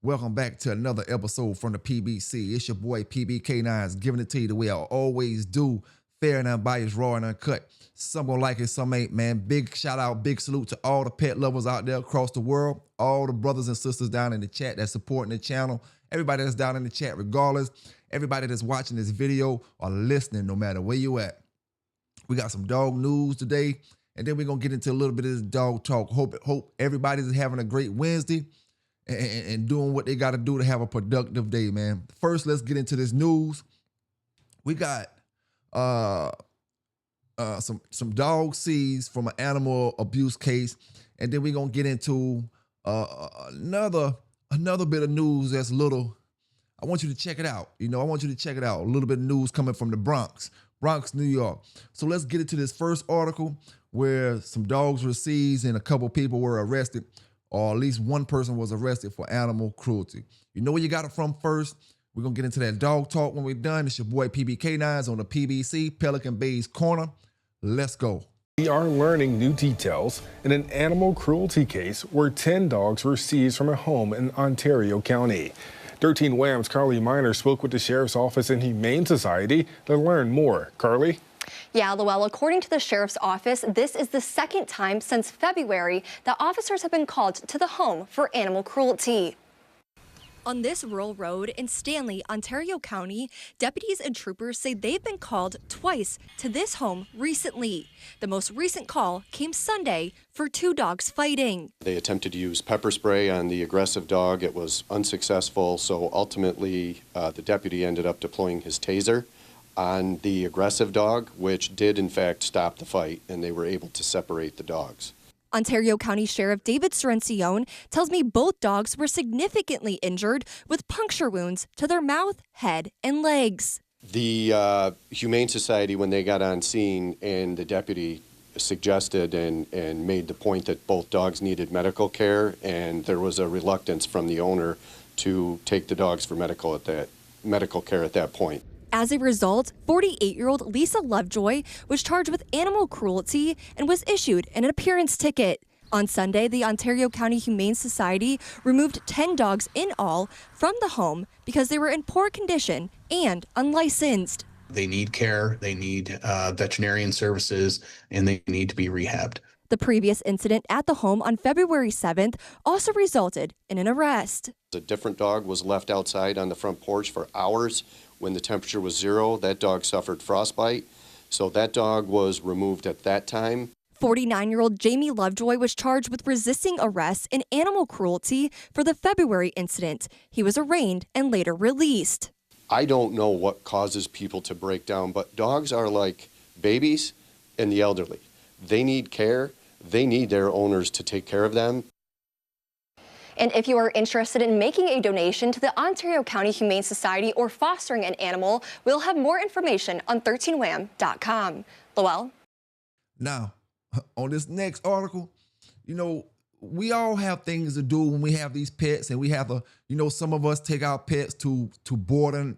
Welcome back to another episode from the PBC. It's your boy PBK9s giving it to you the way I always do. Fair and unbiased, raw and uncut. Some gonna like it, some ain't, man. Big shout out, big salute to all the pet lovers out there across the world. All the brothers and sisters down in the chat that's supporting the channel. Everybody that's down in the chat regardless. Everybody that's watching this video or listening no matter where you at. We got some dog news today. And then we're gonna get into a little bit of this dog talk. Hope everybody's having a great Wednesday. And doing what they got to do to have a productive day, man. First, let's get into this news. We got some dog seized from an animal abuse case, and then we're gonna get into another bit of news that's little. I want you to check it out. I want you to check it out. A little bit of news coming from the Bronx, New York. So let's get into this first article where some dogs were seized and a couple people were arrested. Or at least one person was arrested for animal cruelty. You know where you got it from first? We're going to get into that dog talk when we're done. It's your boy PBK9s on the PBC, Pelican Bay's Corner. Let's go. We are learning new details in an animal cruelty case where 10 dogs were seized from a home in Ontario County. 13 Wham's Carly Miner spoke with the Sheriff's Office and Humane Society to learn more. Carly? Yeah, Lowell, according to the Sheriff's Office, this is the second time since February that officers have been called to the home for animal cruelty. On this rural road in Stanley, Ontario County, deputies and troopers say they've been called twice to this home recently. The most recent call came Sunday for 2 dogs fighting. They attempted to use pepper spray on the aggressive dog. It was unsuccessful, so ultimately the deputy ended up deploying his taser on the aggressive dog, which did in fact stop the fight, and they were able to separate the dogs. Ontario County Sheriff David Sorencione tells me both dogs were significantly injured with puncture wounds to their mouth, head, and legs. The Humane Society, when they got on scene and the deputy suggested and made the point that both dogs needed medical care, and there was a reluctance from the owner to take the dogs for medical care at that point. As a result, 48-year-old Lisa Lovejoy was charged with animal cruelty and was issued an appearance ticket. On Sunday, the Ontario County Humane Society removed 10 dogs in all from the home because they were in poor condition and unlicensed. They need care, they need veterinarian services, and they need to be rehabbed. The previous incident at the home on February 7th also resulted in an arrest. A different dog was left outside on the front porch for hours. When the temperature was 0, that dog suffered frostbite, so that dog was removed at that time. 49-year-old Jamie Lovejoy was charged with resisting arrest and animal cruelty for the February incident. He was arraigned and later released. I don't know what causes people to break down, but dogs are like babies and the elderly. They need care. They need their owners to take care of them. And if you are interested in making a donation to the Ontario County Humane Society or fostering an animal, we'll have more information on 13wham.com. Lowell? Now, on this next article, we all have things to do when we have these pets, and we have some of us take our pets to boarding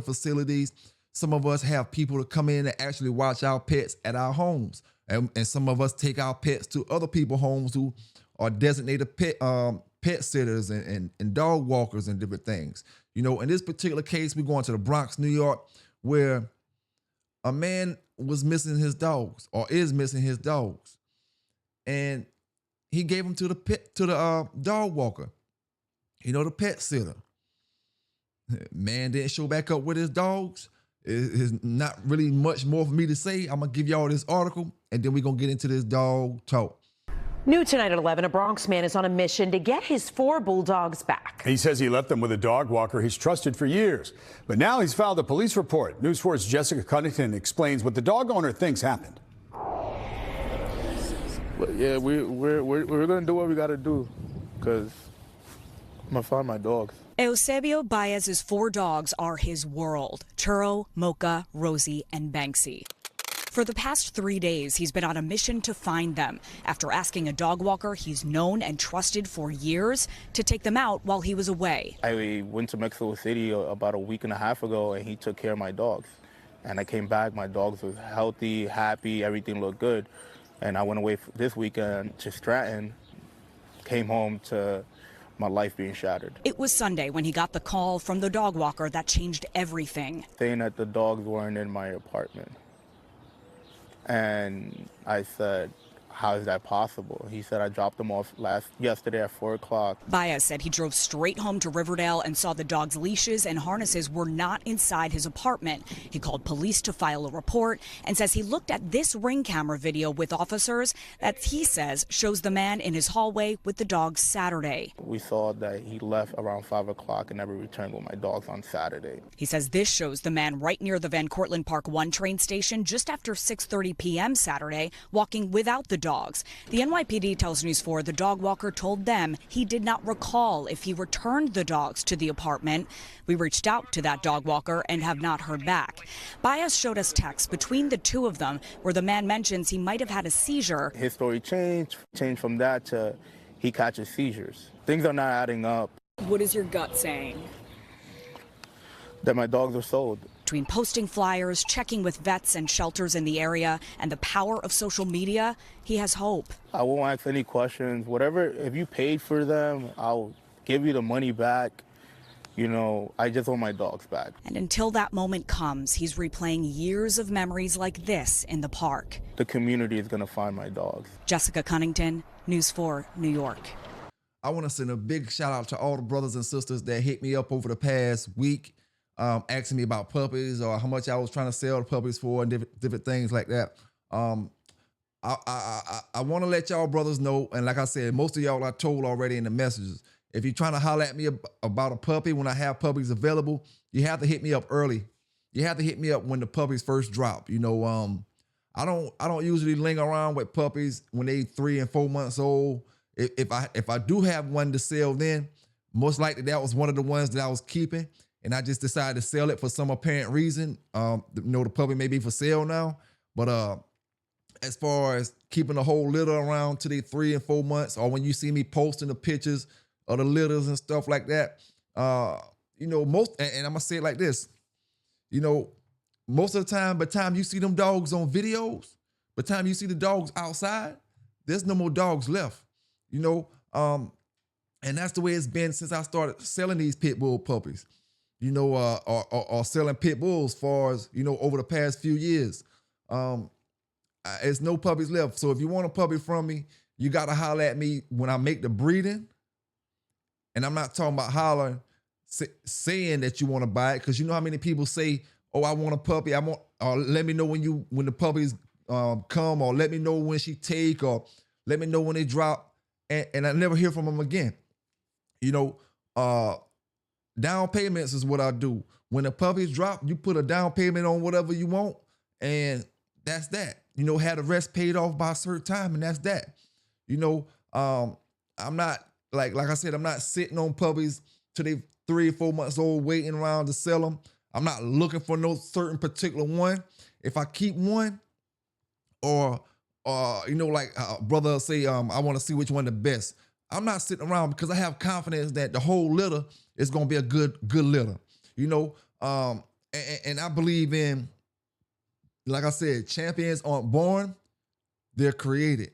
facilities. Some of us have people to come in and actually watch our pets at our homes. And some of us take our pets to other people's homes who are designated pet sitters and dog walkers and different things. In this particular case, we're going to the Bronx, New York, where a man was missing his dogs or is missing his dogs. And he gave them to the dog walker, the pet sitter. Man didn't show back up with his dogs. It's not really much more for me to say. I'm going to give y'all this article, and then we're going to get into this dog talk. New tonight at 11, a Bronx man is on a mission to get his 4 bulldogs back. He says he left them with a dog walker he's trusted for years. But now he's filed a police report. News 4's Jessica Cunnington explains what the dog owner thinks happened. But yeah, we're going to do what we got to do, because I'm going to find my dogs. Eusebio Baez's 4 dogs are his world: Churro, Mocha, Rosie, and Banksy. For the past 3 days, he's been on a mission to find them after asking a dog walker he's known and trusted for years to take them out while he was away. I went to Mexico City about a week and a half ago, and he took care of my dogs. And I came back, my dogs were healthy, happy, everything looked good. And I went away this weekend to Stratton, came home to my life being shattered. It was Sunday when he got the call from the dog walker that changed everything. Saying that the dogs weren't in my apartment. And I said, how is that possible? He said, I dropped them off yesterday at 4 o'clock. Baez said he drove straight home to Riverdale and saw the dog's leashes and harnesses were not inside his apartment. He called police to file a report and says he looked at this Ring camera video with officers that he says shows the man in his hallway with the dogs Saturday. We saw that he left around 5 o'clock and never returned with my dogs on Saturday. He says this shows the man right near the Van Cortlandt Park 1 train station just after 6:30 p.m. Saturday, walking without the dogs. The NYPD tells News 4 the dog walker told them he did not recall if he returned the dogs to the apartment. We reached out to that dog walker and have not heard back. Baez showed us texts between the two of them where the man mentions he might have had a seizure. His story changed from that to he catches seizures. Things are not adding up. What is your gut saying? That my dogs are sold. Between posting flyers, checking with vets and shelters in the area, and the power of social media, he has hope. I won't ask any questions. Whatever, if you paid for them, I'll give you the money back. You know, I just want my dogs back. And until that moment comes, he's replaying years of memories like this in the park. The community is going to find my dogs. Jessica Cunnington, News 4, New York. I want to send a big shout out to all the brothers and sisters that hit me up over the past week, asking me about puppies or how much I was trying to sell the puppies for and different things like that. I want to let y'all brothers know, and like I said, most of y'all I told already in the messages, if you're trying to holler at me about a puppy when I have puppies available, you have to hit me up early. You have to hit me up when the puppies first drop. You know, I don't usually linger around with puppies when they 3 and 4 months old. If I do have one to sell, then most likely that was one of the ones that I was keeping, and I just decided to sell it for some apparent reason. You know, the puppy may be for sale now, but as far as keeping the whole litter around till they 3 and 4 months, or when you see me posting the pictures of the litters and stuff like that, you know, and I'm gonna say it like this, you know, most of the time, by the time you see them dogs on videos, by the time you see the dogs outside, there's no more dogs left. You know, and that's the way it's been since I started selling these pit bull puppies, you know, or selling pit bulls as far as, you know, over the past few years. There's no puppies left. So if you want a puppy from me, you got to holler at me when I make the breeding. And I'm not talking about hollering, saying that you want to buy it, because you know how many people say, oh, I want a puppy. Or let me know when the puppies come, or let me know when she take, or let me know when they drop. And I never hear from them again. You know, down payments is what I do. When the puppies drop, you put a down payment on whatever you want, and that's that. You know, have the rest paid off by a certain time, and that's that. You know, I'm not, like I said, I'm not sitting on puppies till they 3 or 4 months old waiting around to sell them. I'm not looking for no certain particular one. If I keep one, or you know, like brother say, I want to see which one the best. I'm not sitting around because I have confidence that the whole litter is going to be a good litter, you know? And I believe in, like I said, champions aren't born, they're created.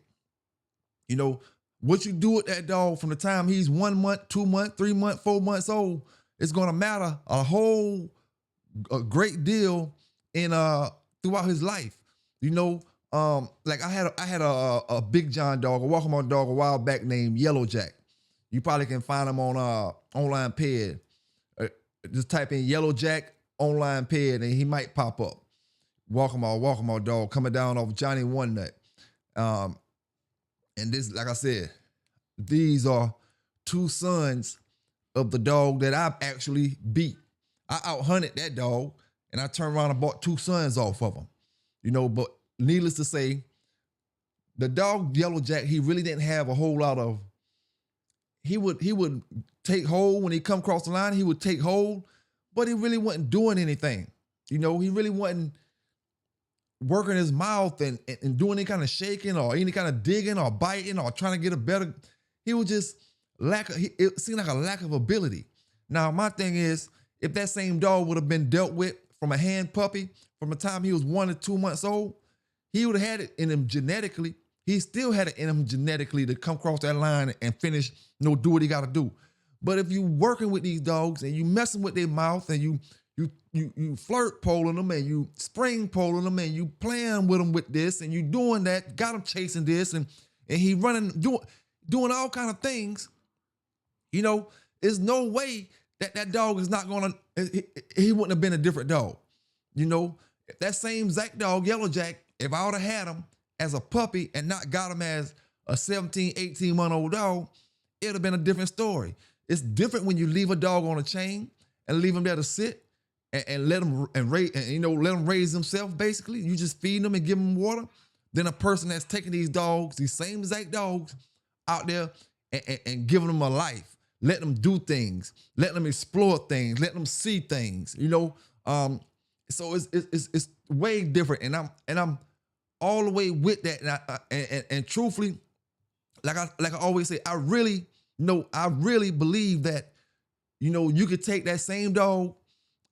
You know, what you do with that dog from the time he's 1 month, 2 months, 3 months, 4 months old, it's going to matter a great deal in throughout his life, you know? Like I had a Big John dog, a Walkmore dog a while back named Yellow Jack. You probably can find him on online ped. Just type in Yellow Jack online ped and he might pop up. Walkmore dog coming down off Johnny One Nut. And this, like I said, these are 2 sons of the dog that I've actually beat. I out-hunted that dog and I turned around and bought 2 sons off of him. You know, but needless to say, the dog Yellow Jack, he really didn't have a whole lot of, he would take hold when he come across the line, he would take hold, but he really wasn't doing anything. You know, he really wasn't working his mouth and doing any kind of shaking or any kind of digging or biting or trying to get a better, he was just it seemed like a lack of ability. Now, my thing is, if that same dog would have been dealt with from a hand puppy from the time he was 1 to 2 months old, he would have had it in him genetically. He still had it in him genetically to come across that line and finish, you know, do what he got to do. But if you working with these dogs and you messing with their mouth and you flirt poling them and you spring poling them and you playing with them with this and you doing that, got him chasing this and he running, doing all kind of things, there's no way that dog is not gonna, he wouldn't have been a different dog. If that same Zach dog, Yellow Jack, if I would have had him as a puppy and not got him as a 17, 18-month-old dog, it would have been a different story. It's different when you leave a dog on a chain and leave him there to sit and let him let him raise himself. Basically, you just feed them and give them water. Then a person that's taking these dogs, these same exact dogs, out there and giving them a life, letting them do things, letting them explore things, letting them see things. So it's way different, and I'm all the way with that. And truthfully, like I always say, I really believe that you could take that same dog.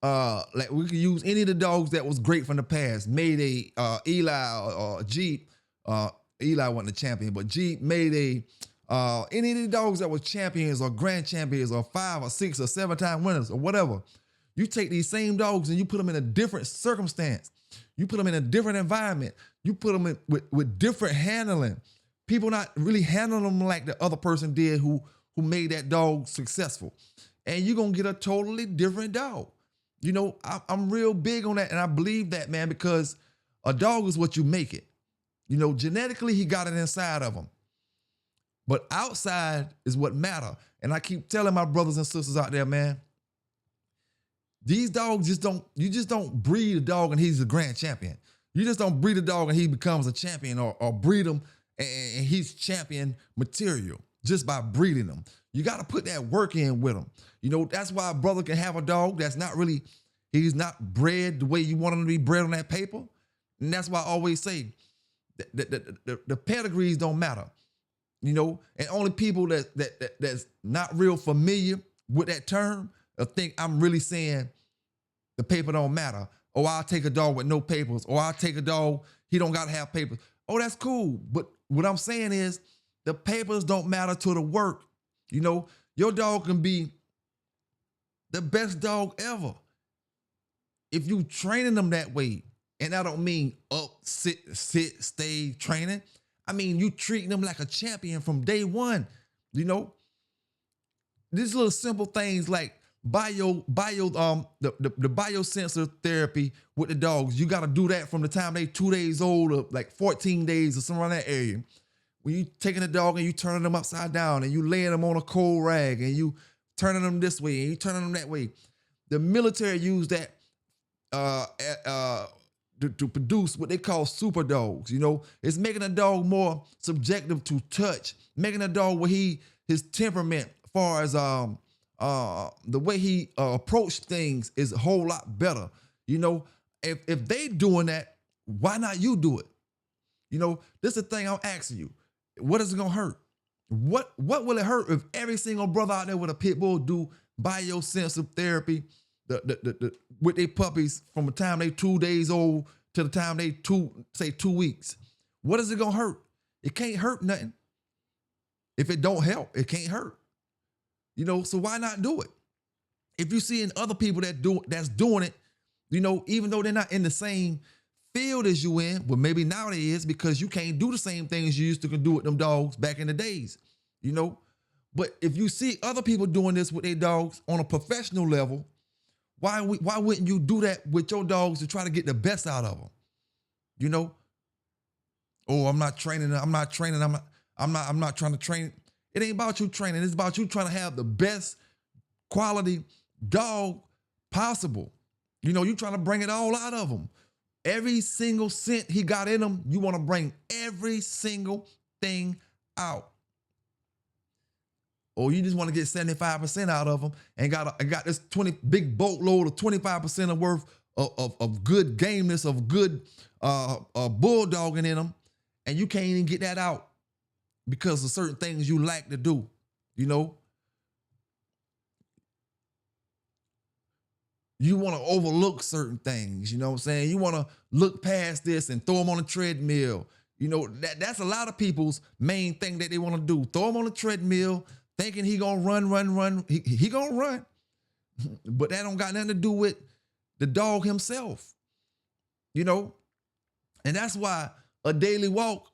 Like we could use any of the dogs that was great from the past. Mayday, Eli, or Jeep. Eli wasn't the champion, but Jeep, Mayday, any of the dogs that were champions or grand champions or 5 or 6 or 7-time winners or whatever. You take these same dogs and you put them in a different circumstance. You put them in a different environment. You put them in with different handling. People not really handling them like the other person did who made that dog successful. And you're going to get a totally different dog. I'm real big on that, and I believe that, man, because a dog is what you make it. Genetically, he got it inside of him. But outside is what matter. And I keep telling my brothers and sisters out there, man, these dogs you just don't breed a dog and he's a grand champion. You just don't breed a dog and he becomes a champion or breed him and he's champion material just by breeding them. You got to put that work in with him. That's why a brother can have a dog that's not really, he's not bred the way you want him to be bred on that paper. And that's why I always say the pedigrees don't matter. And only people that's not real familiar with that term think I'm really saying the paper don't matter. Or I'll take a dog with no papers. Or I'll take a dog, he don't got to have papers. Oh, that's cool. But what I'm saying is the papers don't matter to the work. Your dog can be the best dog ever if you training them that way. And I don't mean up, sit, stay training. I mean, you treating them like a champion from day one. These little simple things like the biosensor therapy with the dogs. You got to do that from the time they 2 days old or like 14 days or somewhere around that area. When you taking a dog and you turning them upside down and you laying them on a cold rag and you turning them this way and you turning them that way. The military use that to produce what they call super dogs. It's making a dog more subjective to touch, making a dog where his temperament, as far as the way he approached things, is a whole lot better. If they doing that, why not you do it? This is the thing I'm asking you. What is it gonna hurt? What will it hurt if every single brother out there with a pit bull do biosensor therapy with their puppies from the time they 2 days old to the time they 2 weeks? What is it gonna hurt? It can't hurt nothing. If it don't help, it can't hurt. So why not do it? If you see in other people that's doing it, even though they're not in the same field as you in, well, maybe now they is, because you can't do the same things you used to do with them dogs back in the days, But if you see other people doing this with their dogs on a professional level, why wouldn't you do that with your dogs to try to get the best out of them? Oh, I'm not training. I'm not trying to train. It ain't about you training. It's about you trying to have the best quality dog possible. You trying to bring it all out of them. Every single cent he got in him, you want to bring every single thing out. Or you just want to get 75% out of them and got this big boatload of 25% worth of good gameness, of good bulldogging in them, and you can't even get that out because of certain things you like to do, You want to overlook certain things, you know what I'm saying? You want to look past this and throw them on a treadmill. That's a lot of people's main thing that they want to do. Throw them on a treadmill, thinking he gonna run. He gonna run. But that don't got nothing to do with the dog himself, you know? And that's why a daily walk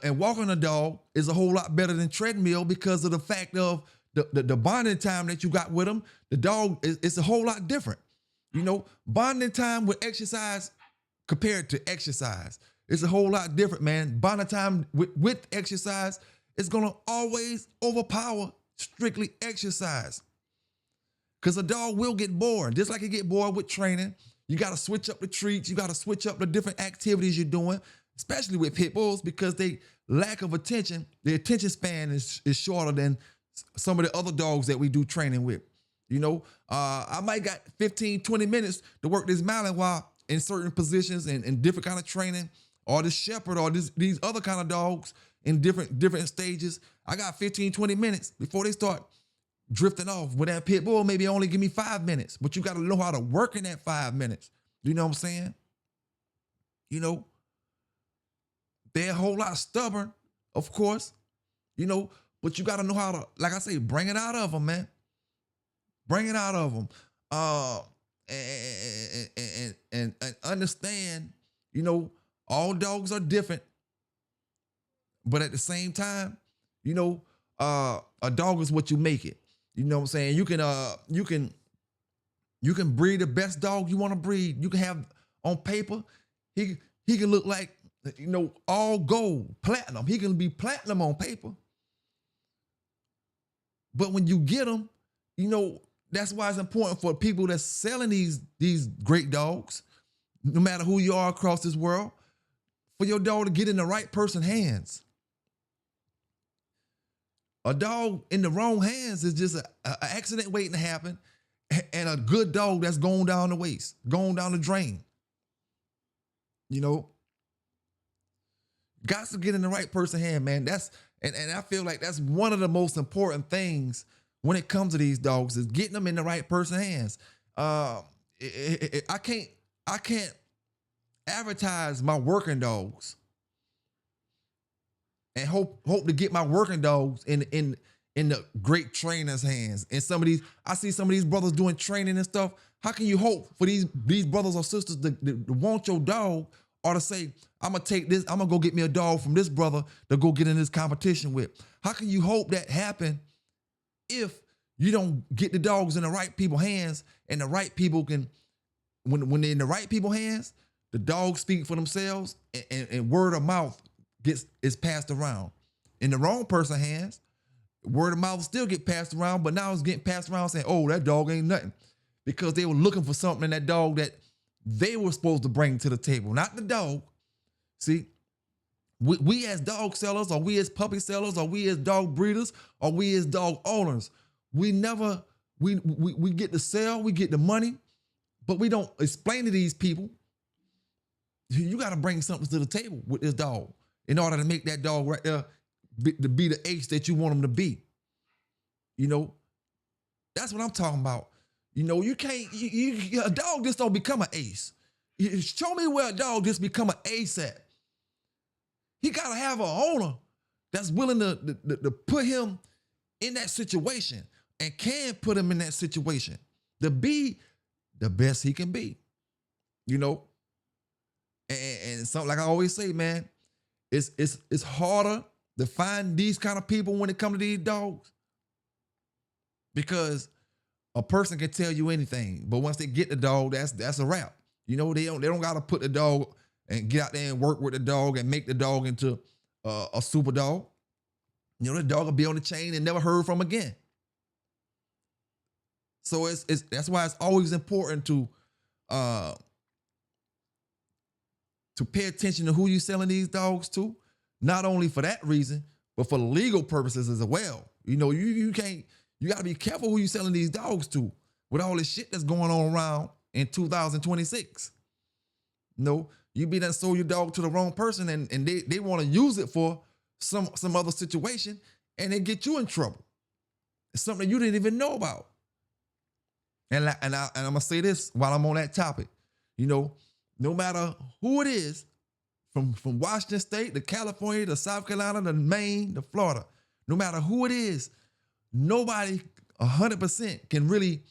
and walking a dog is a whole lot better than treadmill, because of the fact of the bonding time that you got with him. The dog, it's a whole lot different. You know, bonding time with exercise compared to exercise, it's a whole lot different, man. Bonding time with exercise is gonna always overpower strictly exercise. Because a dog will get bored, just like you get bored with training. You got to switch up the treats. You got to switch up the different activities you're doing, especially with pit bulls, because they lack of attention. The attention span is shorter than some of the other dogs that we do training with. You know, I might got 15, 20 minutes to work this Malin while in certain positions and different kind of training, or the shepherd or these other kind of dogs in different stages. I got 15, 20 minutes before they start drifting off. With that pit bull, maybe only give me 5 minutes, but you got to know how to work in that 5 minutes. You know what I'm saying? You know, they're a whole lot stubborn, of course, you know, but you got to know how to, like I say, bring it out of them, man. Bring it out of them. And understand, you know, all dogs are different, but at the same time, you know, a dog is what you make it. You know what I'm saying? You can breed the best dog you want to breed. You can have on paper, he can look like, you know, all gold, platinum. He can be platinum on paper. But when you get him, you know, that's why it's important for people that's selling these great dogs, no matter who you are across this world, for your dog to get in the right person's hands. A dog in the wrong hands is just an accident waiting to happen, and a good dog that's going down the waste, going down the drain. You know, got to get in the right person's hand, man. And I feel like that's one of the most important things when it comes to these dogs, is getting them in the right person's hands. I can't advertise my working dogs and hope to get my working dogs in the great trainers' hands. And I see some of these brothers doing training and stuff. How can you hope for these brothers or sisters to want your dog, or to say, I'm gonna go get me a dog from this brother to go get in this competition with? How can you hope that happen if you don't get the dogs in the right people's hands, and the right people can, when they're in the right people's hands, the dogs speak for themselves, and word of mouth is passed around. In the wrong person's hands, word of mouth still get passed around, but now it's getting passed around saying, oh, that dog ain't nothing, because they were looking for something in that dog that they were supposed to bring to the table, not the dog. See, we as dog sellers, or we as puppy sellers, or we as dog breeders, or we as dog owners, we get the sell, we get the money, but we don't explain to these people, you got to bring something to the table with this dog in order to make that dog right there to be the ace that you want him to be. You know, that's what I'm talking about. You know, you can't, a dog just don't become an ace. Show me where a dog just become an ace at. He got to have an owner that's willing to put him in that situation, and can put him in that situation to be the best he can be. You know, and something like I always say, man, it's harder to find these kind of people when it comes to these dogs, because a person can tell you anything, but once they get the dog, that's a wrap. You know, they don't got to put the dog and get out there and work with the dog and make the dog into a super dog. You know, the dog will be on the chain and never heard from again. So that's why it's always important to pay attention to who you're selling these dogs to, not only for that reason, but for legal purposes as well. You know, you got to be careful who you're selling these dogs to with all this shit that's going on around in 2026. You know, you be done sold your dog to the wrong person, and they want to use it for some other situation, and they get you in trouble. It's something you didn't even know about. And I'm gonna say this while I'm on that topic. You know, no matter who it is, from Washington State to California to South Carolina to Maine to Florida, no matter who it is, nobody 100% can really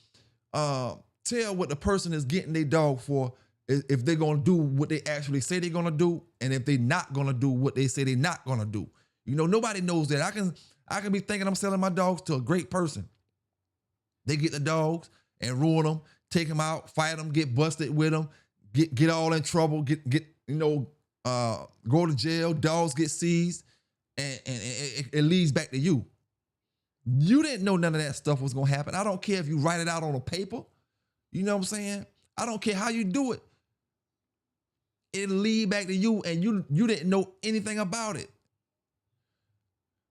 tell what the person is getting their dog for, if they're gonna do what they actually say they're gonna do, and if they're not gonna do what they say they're not gonna do. Nobody knows that. I can be thinking I'm selling my dogs to a great person. They get the dogs and ruin them, take them out, fight them, get busted with them, get all in trouble, go to jail, dogs get seized, and it leads back to you. You didn't know none of that stuff was gonna happen. I don't care if you write it out on a paper. You know what I'm saying? I don't care how you do it. It'll lead back to you, and you didn't know anything about it.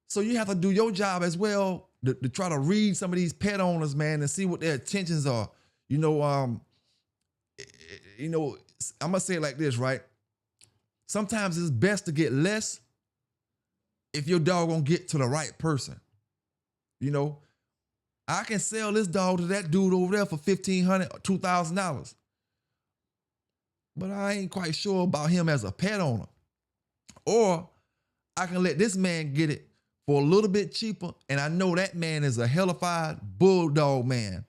So you have to do your job as well to try to read some of these pet owners, man, and see what their intentions are. I'm gonna say it like this, right? Sometimes it's best to get less if your dog gonna get to the right person. I can sell this dog to that dude over there for $1,500 or $2,000, but I ain't quite sure about him as a pet owner. Or I can let this man get it for a little bit cheaper, and I know that man is a hellified bulldog man,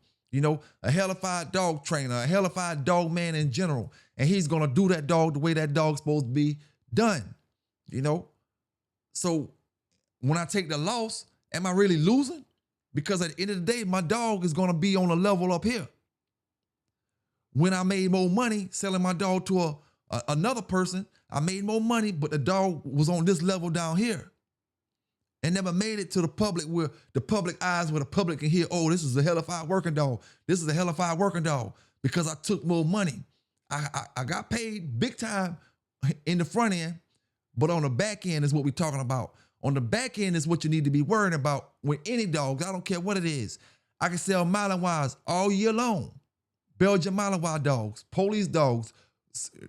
a hellified dog trainer, a hellified dog man in general, and he's gonna do that dog the way that dog's supposed to be done, So when I take the loss, am I really losing? Because at the end of the day, my dog is gonna be on a level up here. When I made more money selling my dog to another person, I made more money, but the dog was on this level down here and never made it to the public, where the public eyes, where the public can hear, oh, this is a hellified working dog. This is a hellified working dog, because I took more money. I got paid big time in the front end, but on the back end is what we're talking about. On the back end is what you need to be worrying about with any dogs. I don't care what it is. I can sell Malinois all year long. Belgian Malinois dogs, police dogs,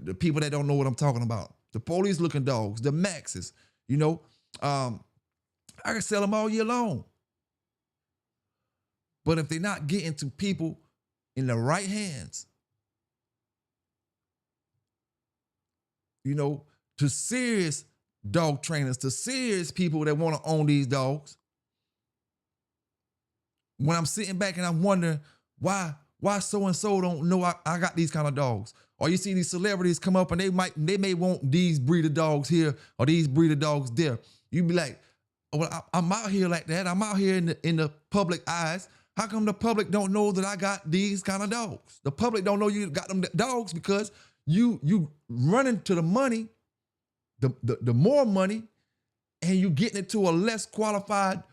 the people that don't know what I'm talking about, the police looking dogs, the Maxes, I can sell them all year long. But if they're not getting to people in the right hands, to serious dog trainers, to serious people that want to own these dogs, when I'm sitting back and I'm wondering why so-and-so don't know I got these kind of dogs. Or you see these celebrities come up and they may want these breeder dogs here or these breeder dogs there. You be like, well, I'm out here like that. I'm out here in the public eyes. How come the public don't know that I got these kind of dogs? The public don't know you got them dogs because you running to the money, the more money, and you getting it to a less qualified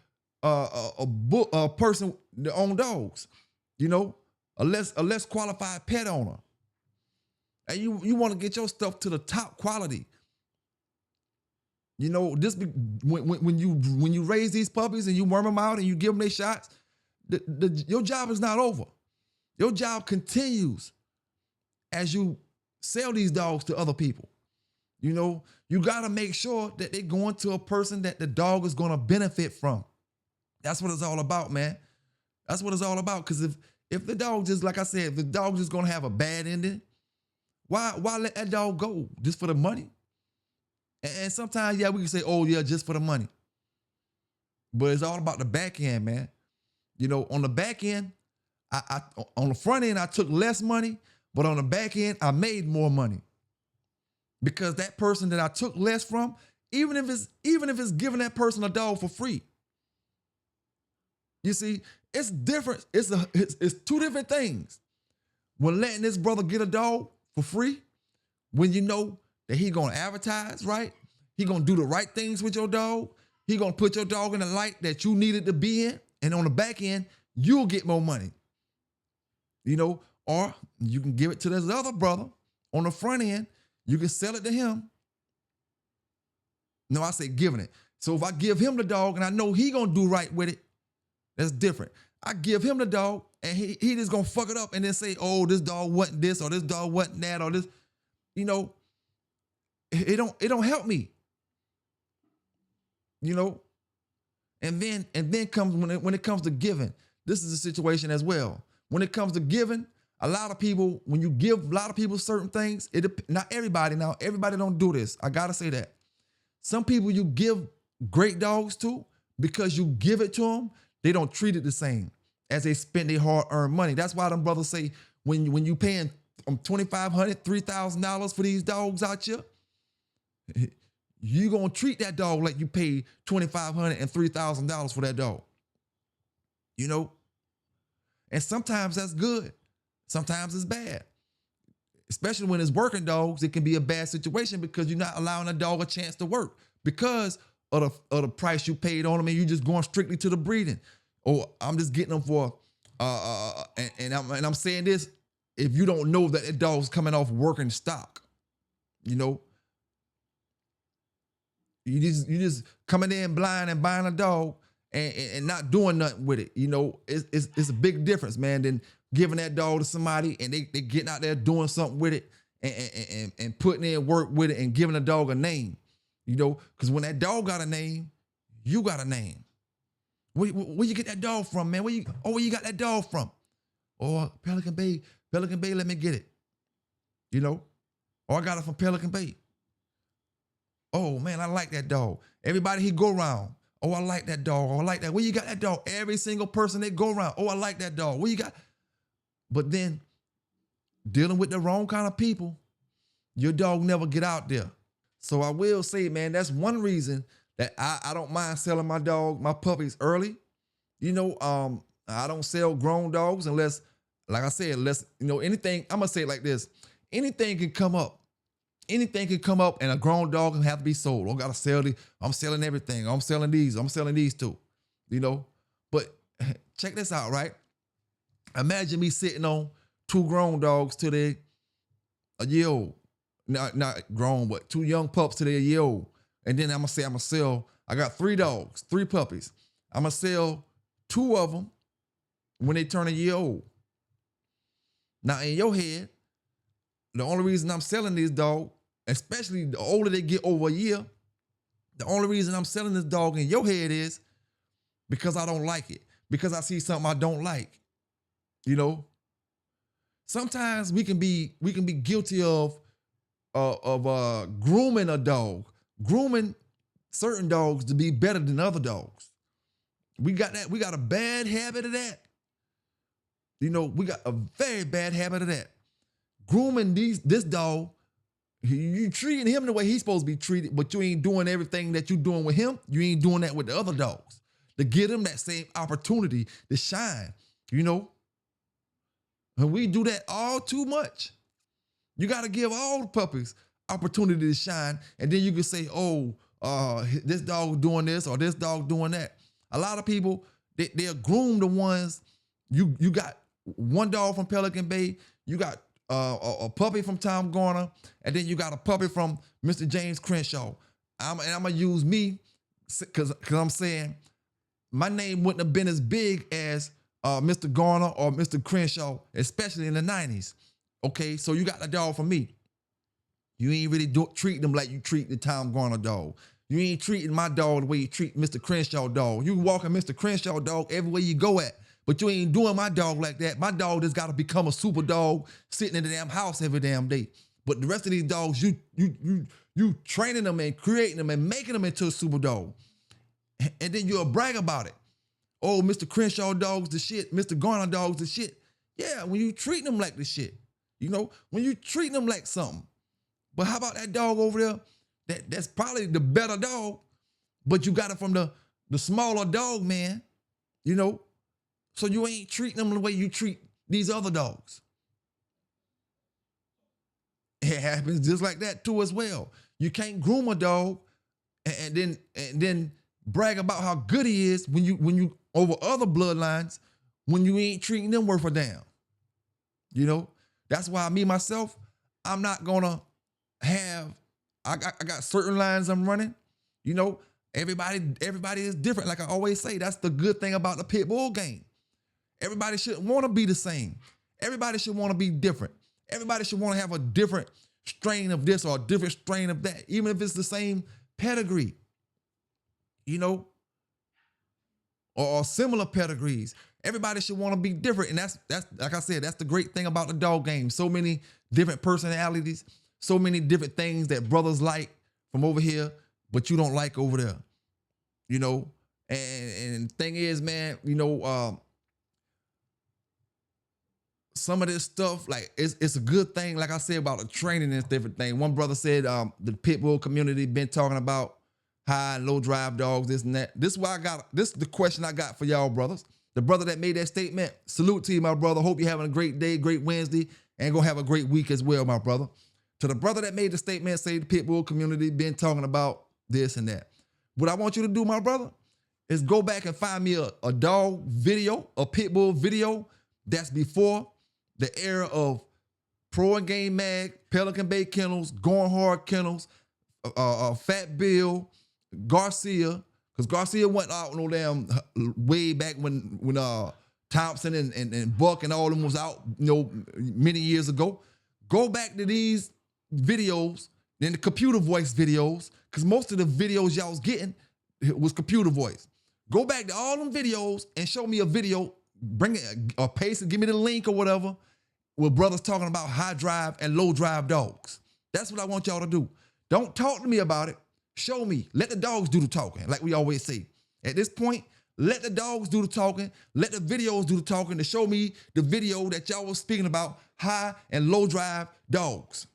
person to own dogs. A less qualified pet owner. And you want to get your stuff to the top quality. When you raise these puppies and you worm them out and you give them their shots, your job is not over. Your job continues as you sell these dogs to other people. You got to make sure that they're going to a person that the dog is going to benefit from. That's what it's all about, man. That's what it's all about. Because if the dog just, like I said, if the dog just going to have a bad ending, why let that dog go? Just for the money? And sometimes, we can say, oh, yeah, just for the money. But it's all about the back end, man. On the back end, on the front end, I took less money, but on the back end, I made more money. Because that person that I took less from, even if it's giving that person a dog for free. You see, it's different. It's two different things. When letting this brother get a dog for free, when you know that he gonna advertise right, he gonna do the right things with your dog, he gonna put your dog in the light that you needed to be in, and on the back end, you'll get more money. Or you can give it to this other brother on the front end, you can sell it to him. No, I say giving it. So if I give him the dog and I know he gonna do right with it, that's different. I give him the dog and he just gonna fuck it up and then say, oh, this dog wasn't this or this dog wasn't that or this. It don't help me. And then comes when it comes to giving. This is a situation as well. When it comes to giving, a lot of people, when you give a lot of people certain things, not everybody now, everybody don't do this. I gotta say that. Some people you give great dogs to because you give it to them. they don't treat it the same as they spend their hard-earned money. That's why them brothers say when you paying $2,500, $3,000 for these dogs out here, you gonna treat that dog like you paid $2,500 and $3,000 for that dog. You know? And sometimes that's good. Sometimes it's bad. Especially when it's working dogs, it can be a bad situation because you're not allowing a dog a chance to work because of the price you paid on them, and you just going strictly to the breeding. Or I'm just getting them for and I'm saying this if you don't know that dog's coming off working stock. You know, you just coming in blind and buying a dog and not doing nothing with it. You know, it's a big difference, man, than giving that dog to somebody and they getting out there doing something with it and putting in work with it and giving a dog a name. You know, because when that dog got a name, you got a name. Where you get that dog from, man? Where you got that dog from? Or Pelican Bay, let me get it. You know? Or I got it from Pelican Bay. Oh man, I like that dog. Everybody he go around. Oh, I like that dog. Oh, I like that. Where you got that dog? Every single person they go around. Oh, I like that dog. Where you got? But then dealing with the wrong kind of people, your dog never get out there. So I will say, man, that's one reason that I don't mind selling my puppies early. You know, I don't sell grown dogs unless, like I said, anything, I'm gonna say it like this. Anything can come up. Anything can come up and a grown dog can have to be sold. I gotta sell I'm selling everything. I'm selling these too. You know? But check this out, right? Imagine me sitting on 2 grown dogs till they a year old. Not grown, but 2 young pups till they're a year old. And then I'm gonna sell, I got 3 dogs, 3 puppies. I'm gonna sell 2 of them when they turn a year old. Now in your head, the only reason I'm selling this dog, especially the older they get over a year, the only reason I'm selling this dog in your head is because I don't like it. Because I see something I don't like. You know? Sometimes we can be guilty of grooming a dog, grooming certain dogs to be better than other dogs. We got a bad habit of that. You know, we got a very bad habit of that. Grooming this dog, you treating him the way he's supposed to be treated, but you ain't doing everything that you doing with him. You ain't doing that with the other dogs to give him that same opportunity to shine, you know? And we do that all too much. You got to give all the puppies opportunity to shine, and then you can say, oh, this dog doing this or this dog doing that. A lot of people, they'll groom the ones, you got one dog from Pelican Bay, you got a puppy from Tom Garner, and then you got a puppy from Mr. James Crenshaw. I'm going to use me because I'm saying my name wouldn't have been as big as Mr. Garner or Mr. Crenshaw, especially in the 90s. Okay, so you got a dog from me. You ain't really treating them like you treat the Tom Garner dog. You ain't treating my dog the way you treat Mr. Crenshaw dog. You walking Mr. Crenshaw dog everywhere you go at, but you ain't doing my dog like that. My dog just got to become a super dog sitting in the damn house every damn day. But the rest of these dogs, you training them and creating them and making them into a super dog. And then you'll brag about it. Oh, Mr. Crenshaw dog's the shit. Mr. Garner dog's the shit. Yeah, when you treat them like the shit. You know, when you treat them like something. But how about that dog over there? That's probably the better dog, but you got it from the smaller dog, man. You know? So you ain't treating them the way you treat these other dogs. It happens just like that too as well. You can't groom a dog and then brag about how good he is when you over other bloodlines when you ain't treating them worth a damn. You know? That's why me, myself, I'm not gonna have, I got certain lines I'm running. You know, everybody is different. Like I always say, that's the good thing about the pit bull game. Everybody shouldn't want to be the same. Everybody should want to be different. Everybody should want to have a different strain of this or a different strain of that, even if it's the same pedigree, you know, or similar pedigrees. Everybody should want to be different. And that's like I said, that's the great thing about the dog game. So many different personalities, so many different things that brothers like from over here, but you don't like over there. You know, And the thing is, man, you know, some of this stuff, like it's a good thing. Like I said about the training and different thing. One brother said the pit bull community been talking about high and low drive dogs, this and that. This is why this is the question I got for y'all brothers. The brother that made that statement, salute to you, my brother. Hope you're having a great day, great Wednesday, and gonna have a great week as well, my brother. To the brother that made the statement, say the pit bull community been talking about this and that. What I want you to do, my brother, is go back and find me a dog video, a pit bull video that's before the era of Pro and Game Mag, Pelican Bay Kennels, Going Hard Kennels, Fat Bill, Garcia, because Garcia went out no damn way back when Thompson and Buck and all them was out, you know, many years ago. Go back to these videos, then the computer voice videos, because most of the videos y'all was getting was computer voice. Go back to all them videos and show me a video, bring it or paste it, give me the link or whatever, with brothers talking about high drive and low drive dogs. That's what I want y'all to do. Don't talk to me about it. Show me. Let the dogs do the talking, like we always say. At this point, let the dogs do the talking. Let the videos do the talking to show me the video that y'all was speaking about high and low drive dogs.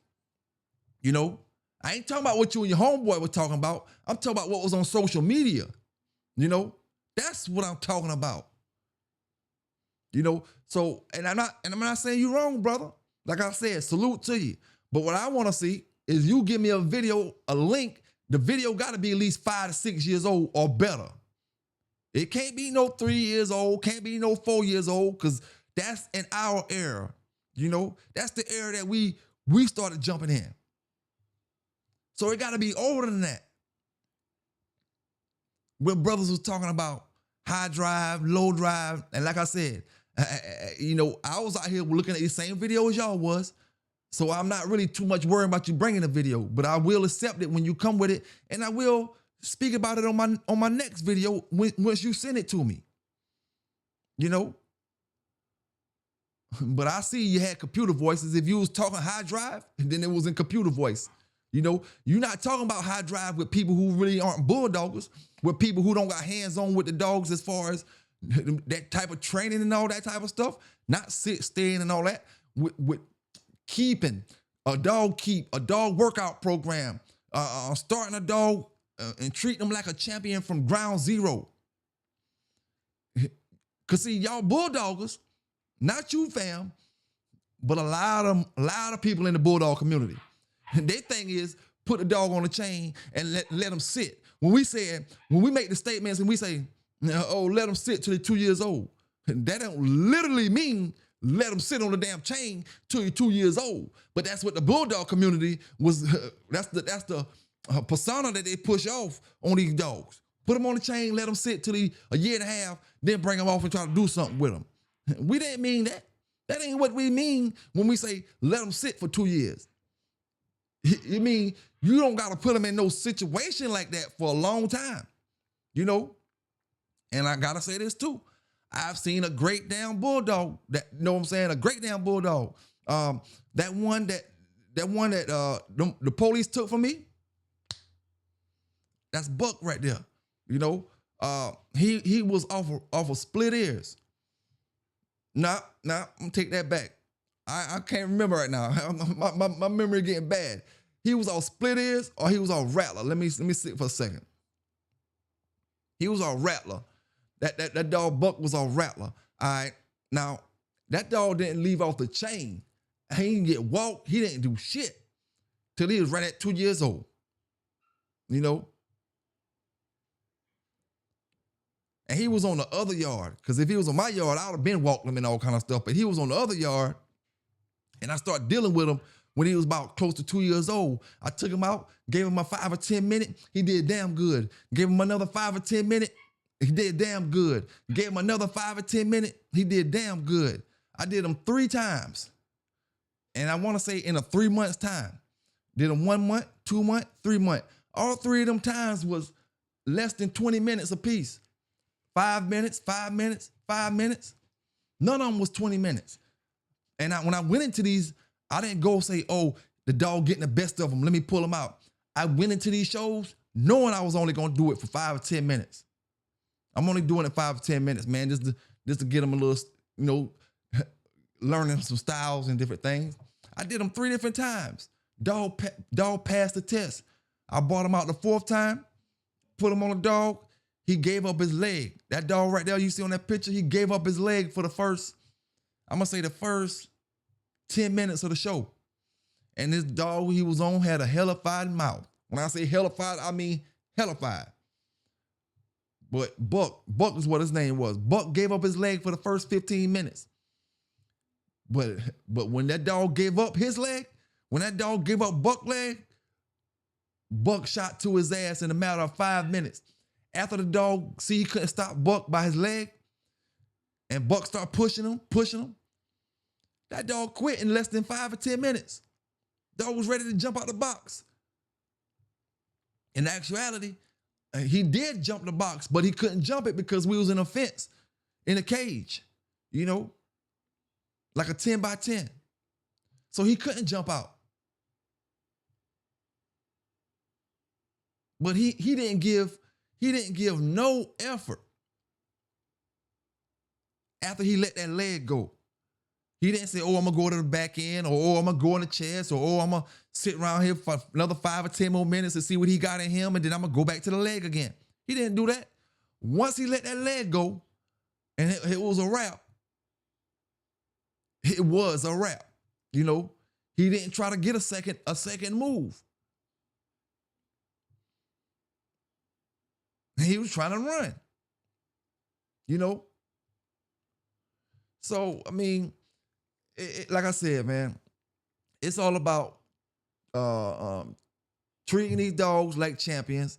You know, I ain't talking about what you and your homeboy were talking about. I'm talking about what was on social media. You know, that's what I'm talking about. You know, so, and I'm not saying you're wrong, brother. Like I said, salute to you. But what I want to see is you give me a video, a link. The video got to be at least 5 to 6 years old or better. It can't be no 3 years old, can't be no 4 years old, because that's in our era. You know, that's the era that we started jumping in. So it got to be older than that. When brothers was talking about high drive, low drive, and like I said, you know, I was out here looking at the same videos y'all was, so I'm not really too much worried about you bringing a video, but I will accept it when you come with it, and I will speak about it on my next video once you send it to me. You know? But I see you had computer voices. If you was talking high drive, then it was in computer voice. You know, you're not talking about high drive with people who really aren't bulldoggers, with people who don't got hands-on with the dogs as far as that type of training and all that type of stuff, not staying and all that, with keeping a dog workout program, starting a dog and treating them like a champion from ground zero. Cause see, y'all bulldoggers, not you fam, but a lot of people in the bulldog community. Their thing is put the dog on a chain and let them sit. When we make the statements and we say, oh, let them sit till they're 2 years old, that don't literally mean let them sit on the damn chain till you're 2 years old. But that's what the bulldog community was. That's the persona that they push off on these dogs. Put them on the chain, let them sit till they a year and a half, then bring them off and try to do something with them. We didn't mean that. That ain't what we mean when we say let them sit for 2 years. You mean you don't got to put them in no situation like that for a long time, you know? And I got to say this too. I've seen a great damn bulldog that, you know what I'm saying? A great damn bulldog. That one that the police took from me, that's Buck right there. You know, he was off of split ears. Nah, I'm gonna take that back. I can't remember right now. My memory getting bad. He was on split ears or he was on rattler. Let me sit for a second. He was on rattler. That dog Buck was on rattler. All right. Now, that dog didn't leave off the chain. He didn't get walked. He didn't do shit till he was right at 2 years old. You know? And he was on the other yard. Because if he was on my yard, I would have been walking him and all kind of stuff. But he was on the other yard. And I started dealing with him when he was about close to 2 years old. I took him out, gave him a 5 or 10 minute. He did damn good. Gave him another 5 or 10 minute. He did damn good. Gave him another 5 or 10 minute. He did damn good. I did him 3 times. And I want to say in a 3 months time. Did him 1 month, 2 month, 3 month. All 3 of them times was less than 20 minutes apiece. 5 minutes, 5 minutes, 5 minutes. None of them was 20 minutes. And when I went into these, I didn't go say, oh, the dog getting the best of them. Let me pull him out. I went into these shows knowing I was only going to do it for 5 or 10 minutes. I'm only doing it 5 or 10 minutes, man, just to get them a little, learning some styles and different things. I did them 3 different times. Dog passed the test. I brought him out the 4th time, put him on the dog. He gave up his leg. That dog right there you see on that picture, he gave up his leg for the first 10 minutes of the show. And this dog he was on had a hellified mouth. When I say hellified, I mean hellified. But Buck is what his name was. Buck gave up his leg for the first 15 minutes. But when that dog gave up his leg, when that dog gave up Buck's leg, Buck shot to his ass in a matter of 5 minutes. After the dog he couldn't stop Buck by his leg, and Buck started pushing him, that dog quit in less than 5 or 10 minutes. Dog was ready to jump out the box. In actuality, he did jump the box, but he couldn't jump it because we was in a fence, in a cage, like a 10 by 10. So he couldn't jump out. But he didn't give no effort after he let that leg go. He didn't say, oh, I'm gonna go to the back end, or oh, I'm gonna go in the chest, or oh, I'm gonna sit around here for another 5 or 10 more minutes to see what he got in him, and then I'm gonna go back to the leg again. He didn't do that. Once he let that leg go, and it was a wrap. It was a wrap. He didn't try to get a second move. He was trying to run. So, I mean, like I said, man, it's all about treating these dogs like champions,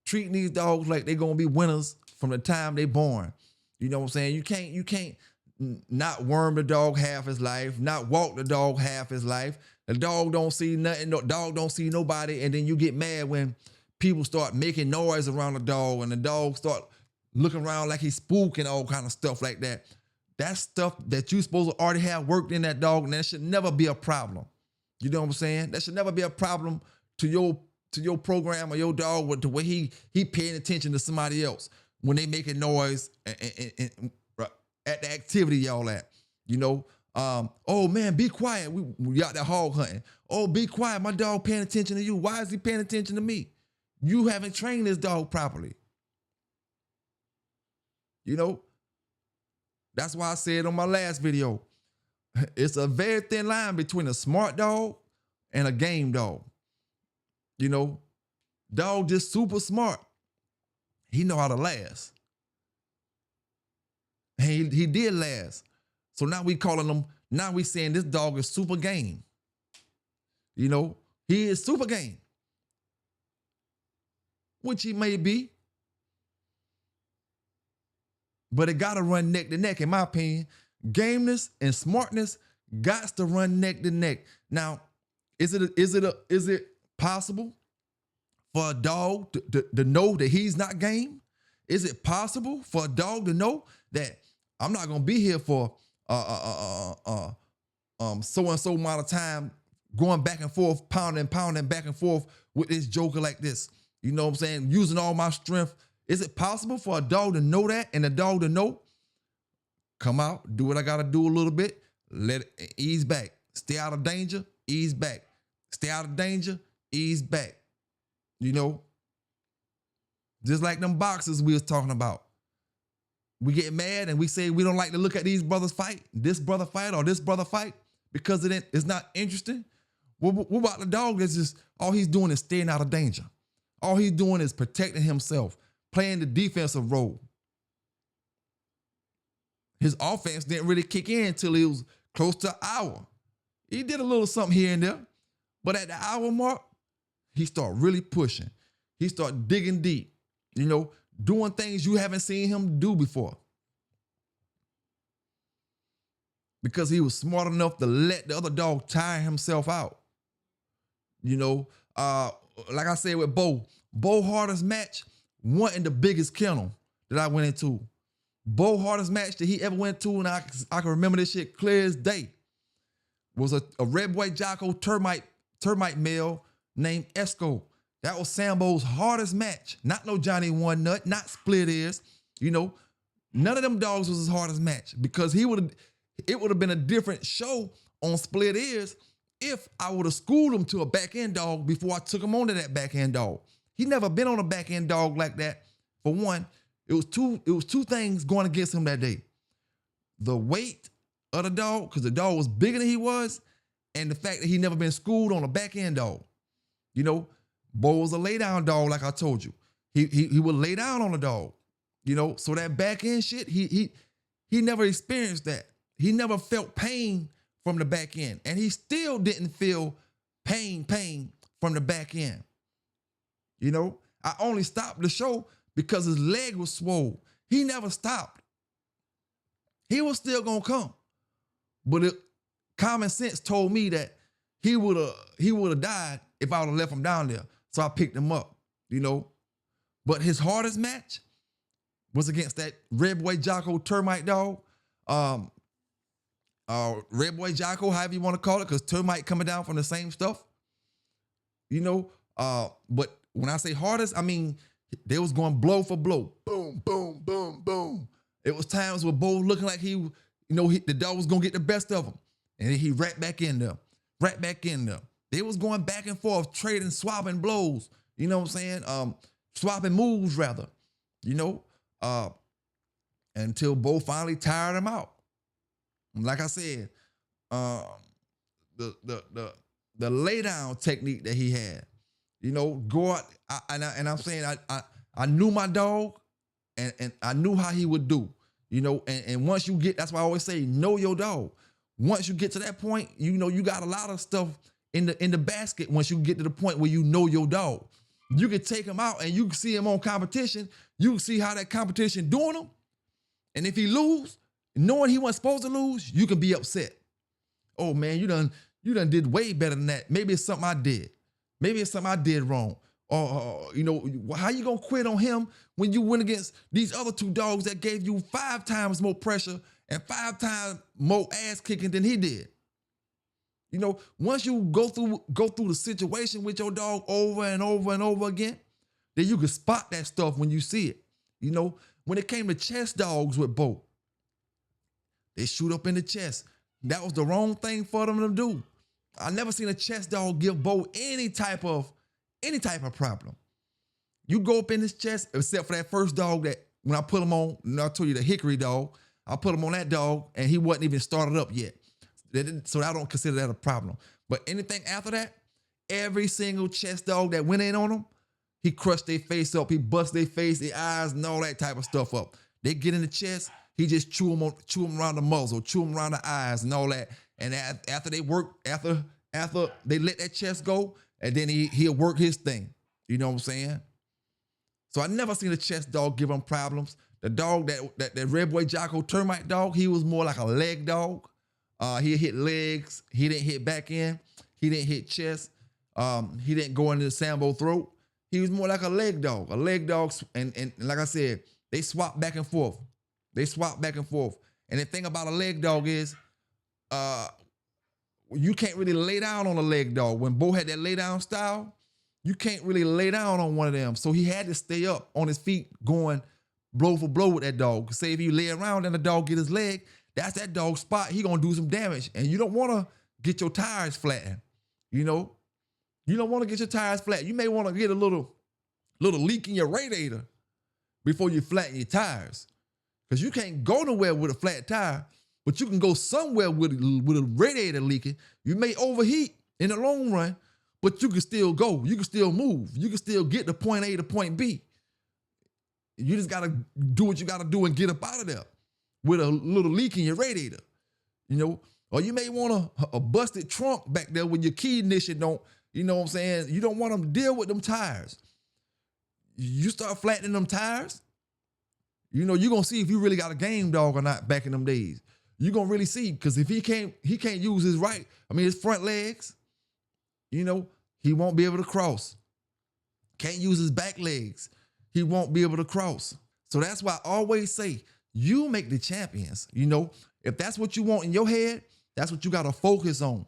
treating these dogs like they're gonna be winners from the time they're born. You know what I'm saying? You can't not worm the dog half his life, not walk the dog half his life. The dog don't see nothing, the dog don't see nobody, and then you get mad when people start making noise around the dog and the dog start looking around like he's spooking, all kind of stuff like that. That's stuff that you supposed to already have worked in that dog, and that should never be a problem. You know what I'm saying? That should never be a problem to your program or your dog, to where he paying attention to somebody else when they making noise and at the activity y'all at. Oh man, be quiet. We out there hog hunting. Oh, be quiet. My dog paying attention to you. Why is he paying attention to me? You haven't trained this dog properly. That's why I said on my last video, it's a very thin line between a smart dog and a game dog. Dog just super smart. He know how to last. And he did last. So now we saying this dog is super game. He is super game. Which he may be. But it gotta run neck to neck, in my opinion. Gameness and smartness got to run neck to neck. Now, is it possible for a dog to know that he's not game? Is it possible for a dog to know that I'm not gonna be here for so and so amount of time, going back and forth, pounding back and forth with this joker like this? You know what I'm saying? Using all my strength. Is it possible for a dog to know that, and a dog to know, come out, do what I gotta do a little bit, let it ease back, stay out of danger, ease back, stay out of danger, ease back. Just like them boxers we was talking about. We get mad and we say we don't like to look at these brothers fight, this brother fight or this brother fight, because it's not interesting. What about the dog that's just, all he's doing is staying out of danger? All he's doing is protecting himself, playing the defensive role. His offense didn't really kick in until he was close to an hour. He did a little something here and there, but at the hour mark, he started really pushing. He started digging deep, doing things you haven't seen him do before. Because he was smart enough to let the other dog tire himself out. Like I said with Bo hardest match wasn't the biggest kennel that I went into. Bo hardest match that he ever went to, and I can remember this shit clear as day, was a red boy jocko termite male named Esco. That was Sambo's hardest match. Not no Johnny One Nut, not split ears. You know, none of them dogs was his hardest match because it would have been a different show on Split Ears if I would have schooled him to a back end dog before I took him onto that back end dog. He never been on a back end dog like that. For one, it was two things going against him that day. The weight of the dog, because the dog was bigger than he was, and the fact that he never been schooled on a back end dog. You know, Bo was a lay down dog, like I told you. He would lay down on a dog. You know, so that back end shit, he never experienced that. He never felt pain from the back end. And he still didn't feel pain from the back end. You know, I only stopped the show because his leg was swole. He never stopped. He was still gonna come. But common sense told me that he would have died if I would have left him down there. So I picked him up, you know. But his hardest match was against that Red Boy Jocko termite dog. Red Boy Jocko, however you want to call it, because termite coming down from the same stuff. You know, but when I say hardest, I mean, they was going blow for blow. Boom, boom, boom, boom. It was times where Bo looking like the dog was going to get the best of him. And then he right back in there. They was going back and forth, trading, swapping blows. You know what I'm saying? Swapping moves, rather. You know? Until Bo finally tired him out. Like I said, the lay down technique that he had, you know, go out, I'm saying I knew my dog, and I knew how he would do, you know, and once you get, that's why I always say, know your dog. Once you get to that point, you know, you got a lot of stuff in the basket. Once you get to the point where you know your dog, you can take him out and you can see him on competition. You can see how that competition doing him, and if he lose, knowing he wasn't supposed to lose, you can be upset. Oh man, you done did way better than that. Maybe it's something I did. Maybe it's something I did wrong. Or you know, how you gonna quit on him when you went against these other two dogs that gave you 5 times more pressure and 5 times more ass kicking than he did? You know, once you go through the situation with your dog over and over and over again, then you can spot that stuff when you see it. You know, when it came to chest dogs with Bo, they shoot up in the chest. That was the wrong thing for them to do. I never seen a chest dog give Bo any type of problem. You go up in his chest, except for that first dog that when I put him on, I told you the hickory dog, I put him on that dog and he wasn't even started up yet. So I don't consider that a problem. But anything after that, every single chest dog that went in on him, he crushed their face up, he bust their face, their eyes, and all that type of stuff up. They get in the chest, he just chew them around the muzzle, chew them around the eyes and all that. And after they let that chest go, and then he'll work his thing. You know what I'm saying? So I never seen a chest dog give him problems. The dog that Red Boy Jocko termite dog, he was more like a leg dog. He hit legs. He didn't hit back end. He didn't hit chest. He didn't go into the Sambo throat. He was more like a leg dog. A leg dog, and like I said, they swap back and forth. And the thing about a leg dog is, you can't really lay down on a leg dog. When Bo had that lay down style, you can't really lay down on one of them. So he had to stay up on his feet going blow for blow with that dog. Say if you lay around and the dog get his leg, that's that dog's spot. He gonna do some damage. And you don't wanna get your tires flattened. You know? You don't wanna get your tires flat. You may wanna get a little leak in your radiator before you flatten your tires. Because you can't go nowhere with a flat tire, but you can go somewhere with a radiator leaking. You may overheat in the long run, but you can still go. You can still move. You can still get to point A to point B. You just gotta do what you gotta do and get up out of there with a little leak in your radiator, you know? Or you may want a busted trunk back there with your key ignition don't, you know what I'm saying? You don't want them to deal with them tires. You start flattening them tires, you know, you're gonna see if you really got a game dog or not back in them days. You're gonna really see, because if he can't use his front legs, you know, he won't be able to cross. Can't use his back legs, he won't be able to cross. So that's why I always say, you make the champions. You know, if that's what you want in your head, that's what you gotta focus on.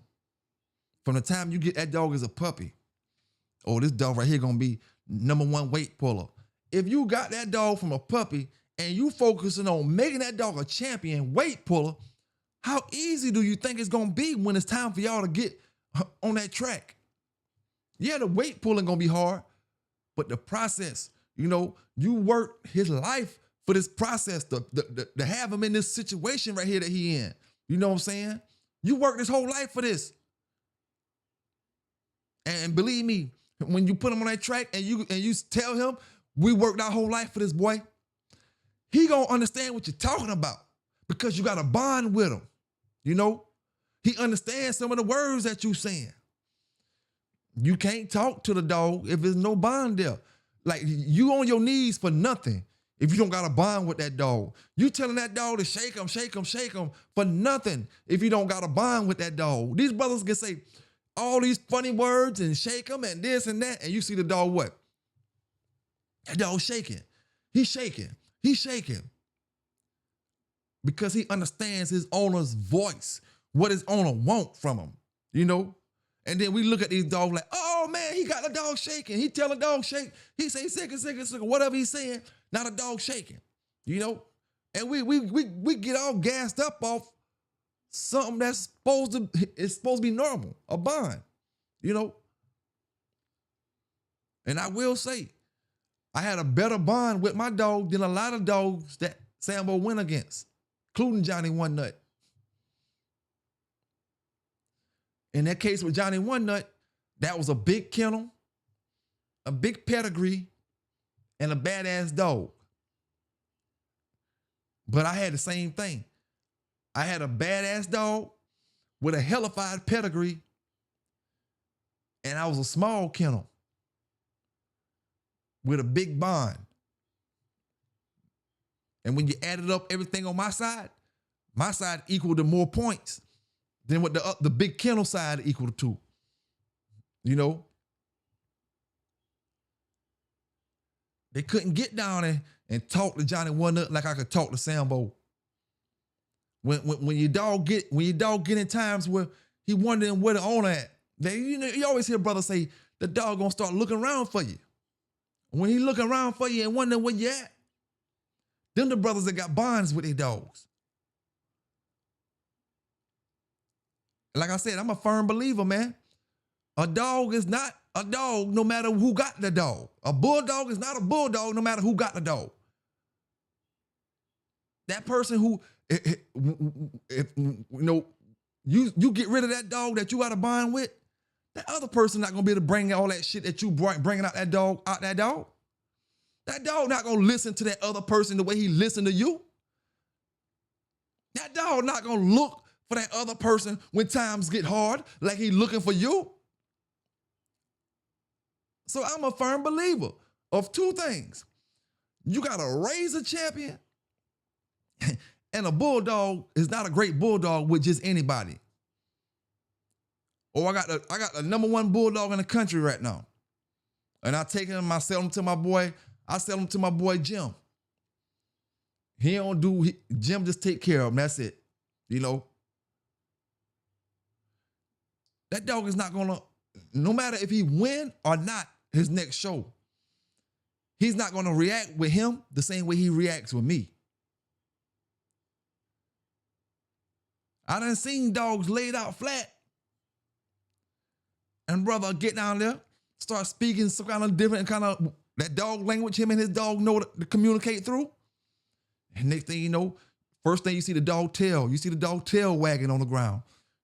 From the time you get that dog as a puppy, oh, this dog right here gonna be #1 weight puller. If you got that dog from a puppy and you focusing on making that dog a champion weight puller, how easy do you think it's gonna be when it's time for y'all to get on that track? Yeah, the weight pulling gonna be hard, but the process, you work his life for this process to have him in this situation right here that he in. You know what I'm saying? You worked his whole life for this. And believe me, when you put him on that track and you tell him, we worked our whole life for this boy, he gonna understand what you're talking about because you got a bond with him. He understands some of the words that you saying. You can't talk to the dog if there's no bond there. Like, you on your knees for nothing if you don't got a bond with that dog. You telling that dog to shake him, shake him, shake him for nothing if you don't got a bond with that dog. These brothers can say all these funny words and shake him and this and that, and you see the dog what? That dog shaking. He's shaking. He's shaking. Because he understands his owner's voice, what his owner want from him, And then we look at these dogs like, oh man, he got the dog shaking. He tell the dog shake. He say sick, whatever he's saying. Now the dog shaking, And we get all gassed up off something that's supposed to be normal, a bond, And I will say, I had a better bond with my dog than a lot of dogs that Sambo went against, including Johnny One Nut. In that case with Johnny One Nut, that was a big kennel, a big pedigree, and a badass dog. But I had the same thing. I had a badass dog with a hellified pedigree, and I was a small kennel with a big bond. And when you added up everything on my side equaled to more points than what the big kennel side equaled to. They couldn't get down and talk to Johnny One Nut like I could talk to Sambo. When your dog get in times where he wondering where the owner at, you always hear brothers say the dog gonna start looking around for you. When he looking around for you and wondering where you at, them the brothers that got bonds with their dogs. Like I said, I'm a firm believer, man. A dog is not a dog no matter who got the dog. A bulldog is not a bulldog no matter who got the dog. That person who, you get rid of that dog that you got a bond with, that other person not gonna be able to bring all that shit that you bringing out that dog. That dog not gonna listen to that other person the way he listened to you. That dog not gonna look for that other person when times get hard like he looking for you. So I'm a firm believer of two things. You gotta raise a champion, and a bulldog is not a great bulldog with just anybody. I got the number one bulldog in the country right now. And I take him, I sell him to my boy Jim. Jim just take care of him, that's it. That dog is not gonna, no matter if he win or not his next show, he's not gonna react with him the same way he reacts with me. I done seen dogs laid out flat. And brother get down there, start speaking some kind of different kind of that dog language him and his dog know to communicate through. And next thing you know, first thing you see the dog tail. You see the dog tail wagging on the ground.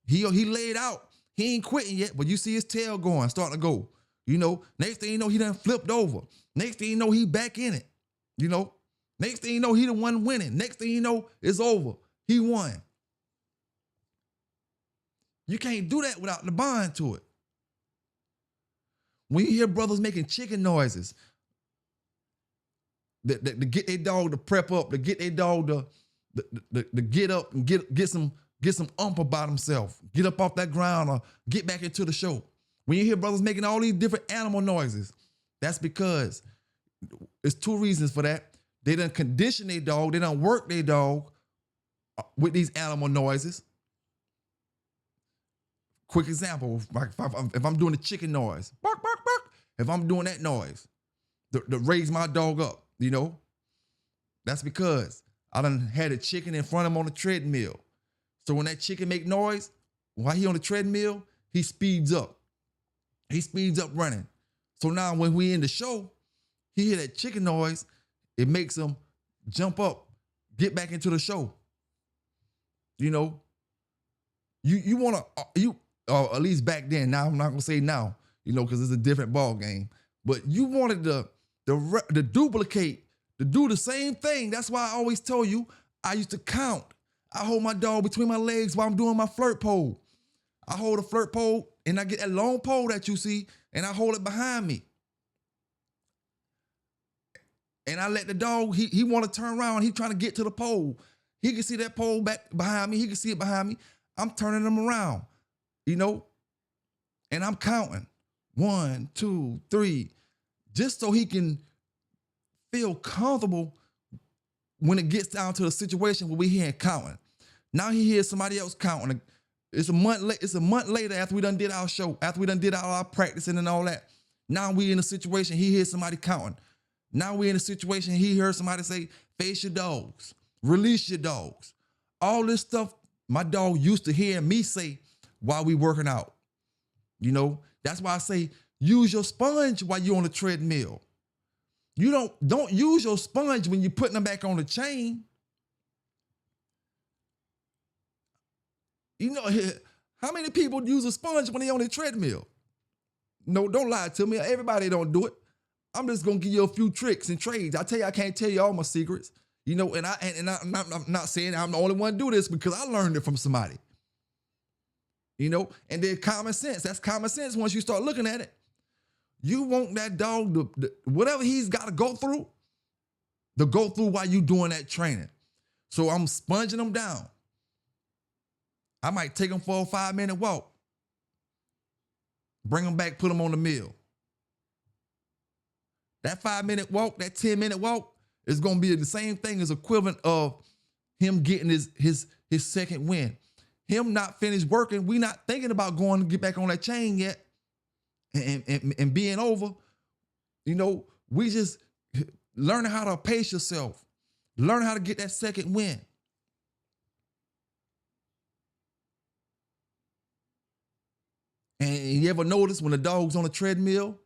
He laid out. He ain't quitting yet, but you see his tail going, starting to go. Next thing you know, he done flipped over. Next thing you know, he back in it. Next thing you know, he the one winning. Next thing you know, it's over. He won. You can't do that without the bond to it. When you hear brothers making chicken noises, to get their dog to prep up, to get their dog to get up and get some ump about himself, get up off that ground or get back into the show. When you hear brothers making all these different animal noises, that's because there's two reasons for that. They done condition their dog, they done work their dog with these animal noises. Quick example, if I'm doing the chicken noise, bark, bark, bark, if I'm doing that noise to raise my dog up, That's because I done had a chicken in front of him on the treadmill. So when that chicken make noise, while he on the treadmill, he speeds up. He speeds up running. So now when we in the show, he hear that chicken noise, it makes him jump up, get back into the show. You know, you want to, at least back then, now I'm not going to say now, you know, because it's a different ball game, but you wanted to duplicate, to do the same thing. That's why I always tell you, I used to count. I hold my dog between my legs while I'm doing my flirt pole. I hold a flirt pole and I get that long pole that you see and I hold it behind me. And I let the dog, he want to turn around. He trying to get to the pole. He can see that pole back behind me. He can see it behind me. I'm turning him around, you know, and I'm counting 1, 2, 3, just so he can feel comfortable when it gets down to the situation where we hear him counting. Now he hears somebody else counting. It's a month later after we done did our show, after we done did all our practicing and all that. Now we in a situation, he hears somebody counting. Now we in a situation, he heard somebody say, face your dogs, release your dogs. All this stuff my dog used to hear me say while we working out. You know, that's why I say, use your sponge while you're on the treadmill. You don't use your sponge when you're putting them back on the chain. You know, how many people use a sponge when they're on the treadmill? No, don't lie to me. Everybody don't do it. I'm just gonna give you a few tricks and trades. I tell you, I can't tell you all my secrets. You know, and I'm not saying I'm the only one to do this because I learned it from somebody. You know, and then common sense. That's common sense once you start looking at it. You want that dog to whatever he's got to go through while you doing that training. So I'm sponging him down. I might take him for a 5-minute walk. Bring him back, put him on the meal. That 5-minute walk, that 10-minute walk is going to be the same thing as equivalent of him getting his second win. Him not finished working, we not thinking about going to get back on that chain yet and being over. You know, we just learning how to pace yourself, learn how to get that second win. And you ever notice when the dog's on a treadmill,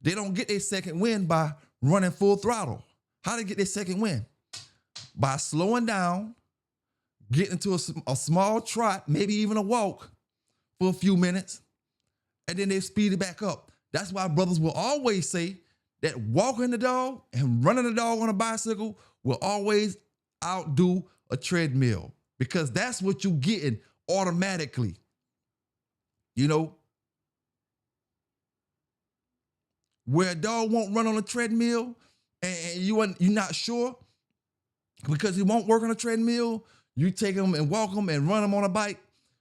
they don't get their second win by running full throttle. How they get their second win? By slowing down, getting to a small trot, maybe even a walk for a few minutes, and then they speed it back up. That's why brothers will always say that walking the dog and running the dog on a bicycle will always outdo a treadmill because that's what you're getting automatically. You know, where a dog won't run on a treadmill and you're not sure because he won't work on a treadmill, you take him and walk him and run him on a bike,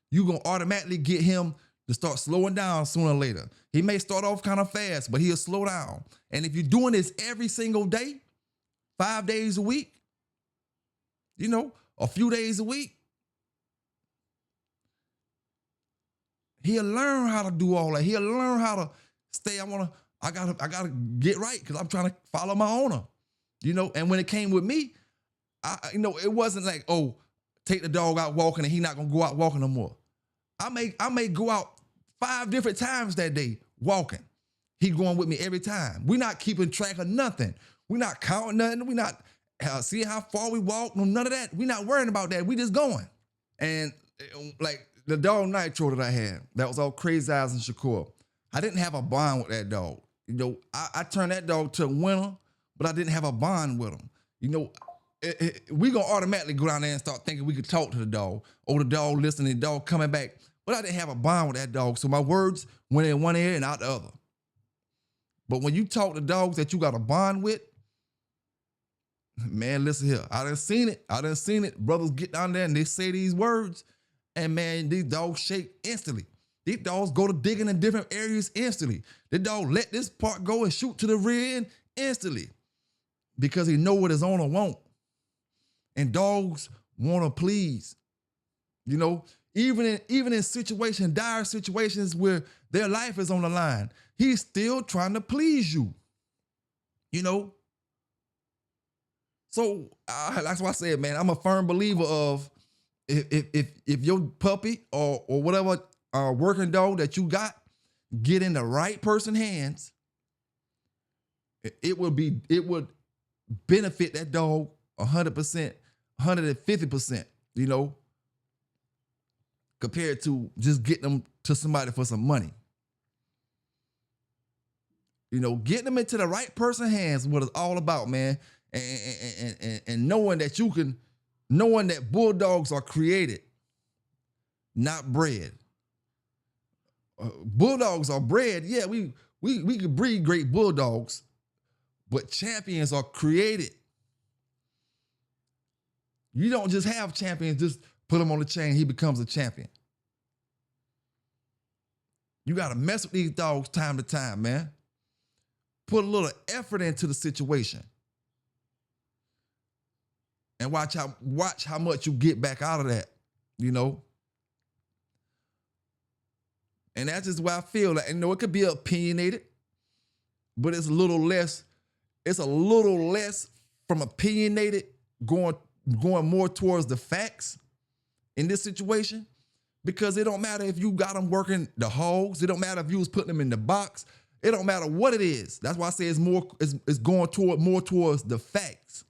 you're going to automatically get him to start slowing down sooner or later. He may start off kind of fast, but he'll slow down. And if you're doing this every single day, 5 days a week, you know, a few days a week, he'll learn how to do all that. He'll learn how to stay. I gotta get right because I'm trying to follow my owner, you know. And when it came with me, it wasn't like, oh, take the dog out walking and he not gonna go out walking no more. I may go out 5 different times that day walking. He going with me every time. We're not keeping track of nothing. We're not counting nothing. We're not seeing how far we walk. No, none of that. We're not worrying about that. We just going. And like the dog Nitro that I had, that was all Critized and Shakur. I didn't have a bond with that dog. You know, I turned that dog to a winner, but I didn't have a bond with him. You know, we gonna automatically go down there and start thinking we could talk to the dog, or the dog listening, the dog coming back. But I didn't have a bond with that dog, so my words went in one ear and out the other. But when you talk to dogs that you got a bond with, man, listen here. I done seen it. Brothers get down there and they say these words, and man, these dogs shake instantly. These dogs go to digging in different areas instantly. The dog let this part go and shoot to the rear end instantly because he know what his owner want. And dogs want to please. You know, even in situations, dire situations where their life is on the line, he's still trying to please you. You know? So that's why I said, man, I'm a firm believer of if your puppy or whatever working dog that you got get in the right person's hands, it would benefit that dog 100%, 150%, you know, compared to just getting them to somebody for some money. You know, getting them into the right person's hands is what it's all about, man. And knowing that bulldogs are created, not bred. Bulldogs are bred. Yeah, we could breed great bulldogs, but champions are created. You don't just have champions, just put him on the chain, he becomes a champion. You got to mess with these dogs time to time, man. Put a little effort into the situation. And watch how much you get back out of that, you know? And that's just why I feel like, you know, it could be opinionated, but it's a little less from opinionated going more towards the facts in this situation, because it don't matter if you got them working the hogs. It don't matter if you was putting them in the box. It don't matter what it is. That's why I say it's going more towards the facts.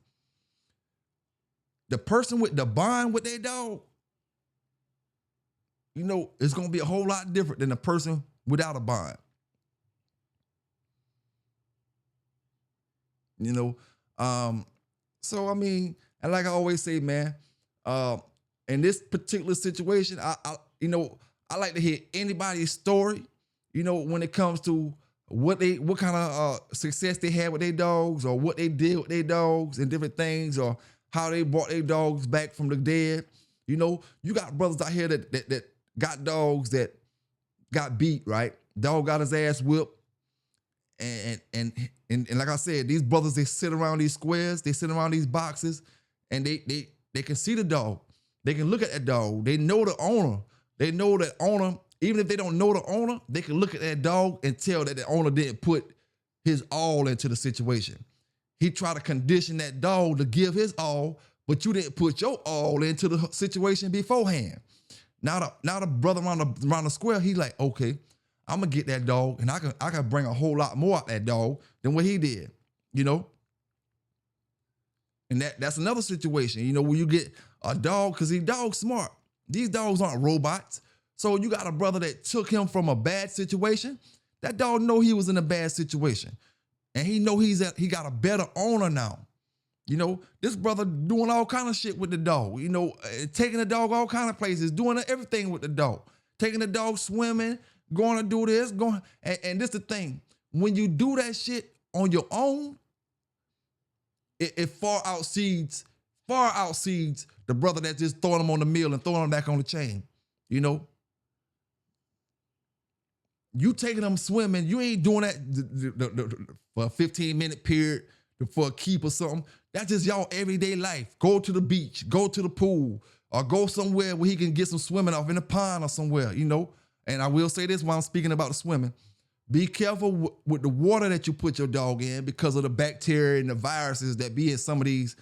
The person with the bond with their dog, you know, it's going to be a whole lot different than the person without a bond. You know, so I mean, and like I always say, man, in this particular situation, I like to hear anybody's story, you know, when it comes to what kind of success they had with their dogs, or what they did with their dogs and different things, or how they brought their dogs back from the dead. You know, you got brothers out here that got dogs that got beat, right? Dog got his ass whipped. And like I said, these brothers, they sit around these squares, they sit around these boxes, and they can see the dog. They can look at that dog. They know the owner. They know that owner. Even if they don't know the owner, they can look at that dog and tell that the owner didn't put his all into the situation. He tried to condition that dog to give his all, but you didn't put your all into the situation beforehand. Now the brother around the square, he's like, okay, I'm gonna get that dog, and I can bring a whole lot more out that dog than what he did, you know. And that's another situation, you know, where you get a dog, because these dogs smart. These dogs aren't robots. So you got a brother that took him from a bad situation. That dog know he was in a bad situation, and he know he got a better owner now. You know, this brother doing all kind of shit with the dog. You know, taking the dog all kind of places, doing everything with the dog, taking the dog swimming, going to do this, and this the thing. When you do that shit on your own, it far outseeds the brother that's just throwing him on the mill and throwing him back on the chain. You know, you taking them swimming, you ain't doing that for a 15-minute period for a keep or something. That's just y'all everyday life. Go to the beach, go to the pool, or go somewhere where he can get some swimming off in a pond or somewhere, you know. And I will say this while I'm speaking about the swimming. Be careful with the water that you put your dog in, because of the bacteria and the viruses that be in some of these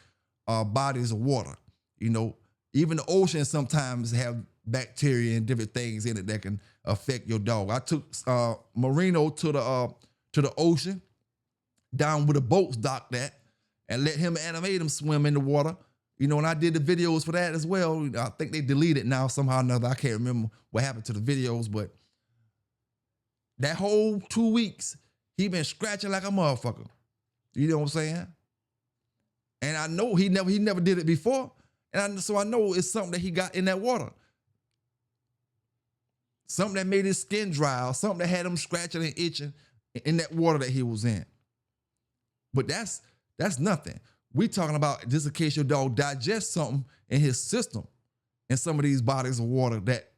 bodies of water. You know, even the ocean sometimes have bacteria and different things in it that can affect your dog. I took Marino to the ocean, down where the boats docked at, and let him animate him swim in the water. You know, and I did the videos for that as well. I think they deleted now somehow or another. I can't remember what happened to the videos, but that whole 2 weeks, he been scratching like a motherfucker. You know what I'm saying? And I know he never did it before. And so I know it's something that he got in that water. Something that made his skin dry, or something that had him scratching and itching in that water that he was in. But that's nothing. We talking about just in case your dog digests something in his system, in some of these bodies of water that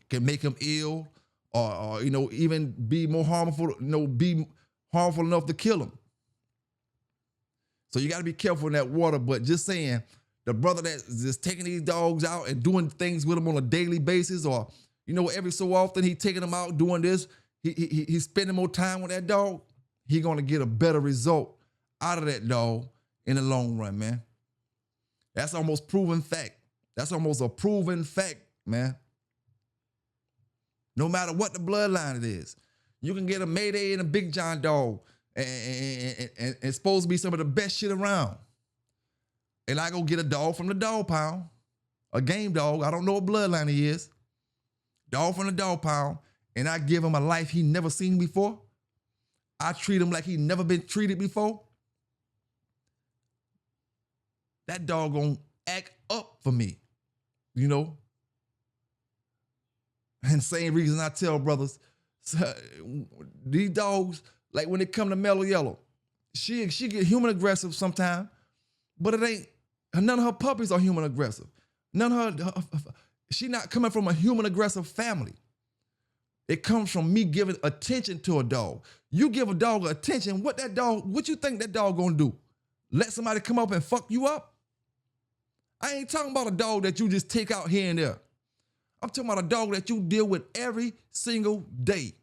can make him ill, or you know, even be more harmful, you know, be harmful enough to kill him. So you got to be careful in that water. But just saying, the brother that's just taking these dogs out and doing things with them on a daily basis, or you know, every so often he taking them out doing this, he's spending more time with that dog, he gonna get a better result out of that dog in the long run, man. That's almost proven fact. That's almost a proven fact, man. No matter what the bloodline it is. You can get a Mayday and a Big John dog and it's supposed to be some of the best shit around. And I go get a dog from the dog pound, a game dog. I don't know what bloodline he is. Dog from the dog pound. And I give him a life he never seen before. I treat him like he never been treated before. That dog gonna act up for me, you know? And same reason I tell brothers, these dogs, like when they come to Mellow Yellow, she get human aggressive sometimes, but it ain't, none of her puppies are human aggressive. None of her, she not coming from a human aggressive family. It comes from me giving attention to a dog. You give a dog attention, what you think that dog gonna do? Let somebody come up and fuck you up? I ain't talking about a dog that you just take out here and there. I'm talking about a dog that you deal with every single day.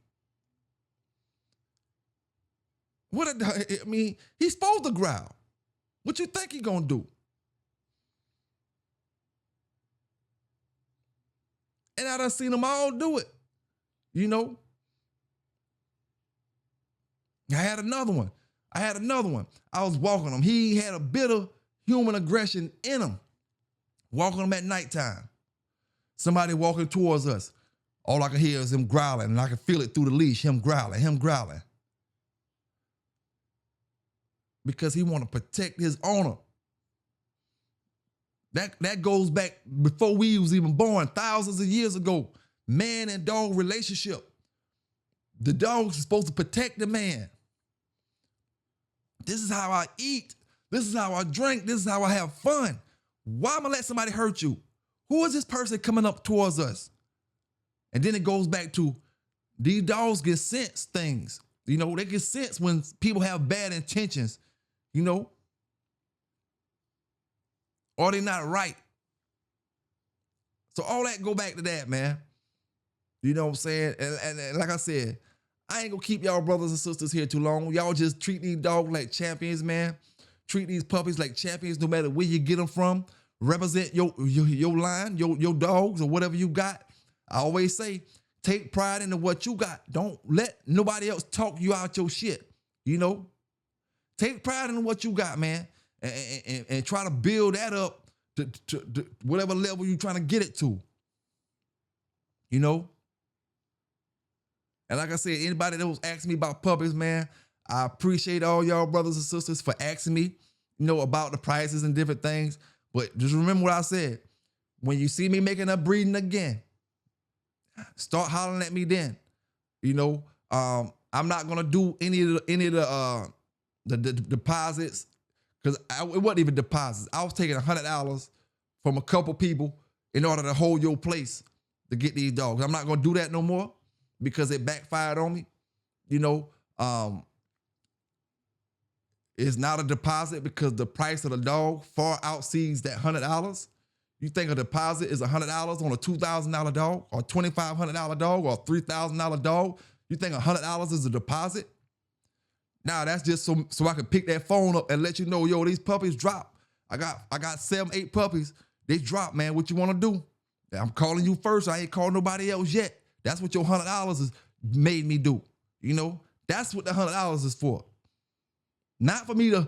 He's supposed to growl. What you think he gonna do? And I done seen them all do it, you know? I had another one. I was walking him. He had a bit of human aggression in him. Walking him at nighttime. Somebody walking towards us. All I can hear is him growling, and I can feel it through the leash, him growling. Because he want to protect his owner. That goes back before we was even born, thousands of years ago. Man and dog relationship. The dog's supposed to protect the man. This is how I eat. This is how I drink. This is how I have fun. Why am I gonna let somebody hurt you? Who is this person coming up towards us? And then it goes back to these dogs get sense things. You know, they get sense when people have bad intentions, you know, or they're not right. So all that go back to that, man. You know what I'm saying? And like I said, I ain't gonna keep y'all brothers and sisters here too long. Y'all just treat these dogs like champions, man. Treat these puppies like champions no matter where you get them from. Represent your line, your dogs or whatever you got. I always say, take pride into what you got. Don't let nobody else talk you out your shit, you know? Take pride in what you got, man, and try to build that up to whatever level you're trying to get it to, you know? And like I said, anybody that was asking me about puppies, man, I appreciate all y'all brothers and sisters for asking me, you know, about the prices and different things. But just remember what I said. When you see me making up breeding again, start hollering at me then. You know, I'm not gonna do any of the deposits, because it wasn't even deposits. I was taking $100 from a couple people in order to hold your place to get these dogs. I'm not gonna do that no more because it backfired on me. You know, it's not a deposit because the price of the dog far exceeds that $100. You think a deposit is $100 on a $2,000 dog or $2,500 dog or $3,000 dog? You think $100 is a deposit? Nah, that's just so I can pick that phone up and let you know, yo, these puppies drop. I got 7, 8 puppies. They drop, man. What you want to do? I'm calling you first. I ain't called nobody else yet. That's what your $100 has made me do. You know, that's what the $100 is for. Not for me to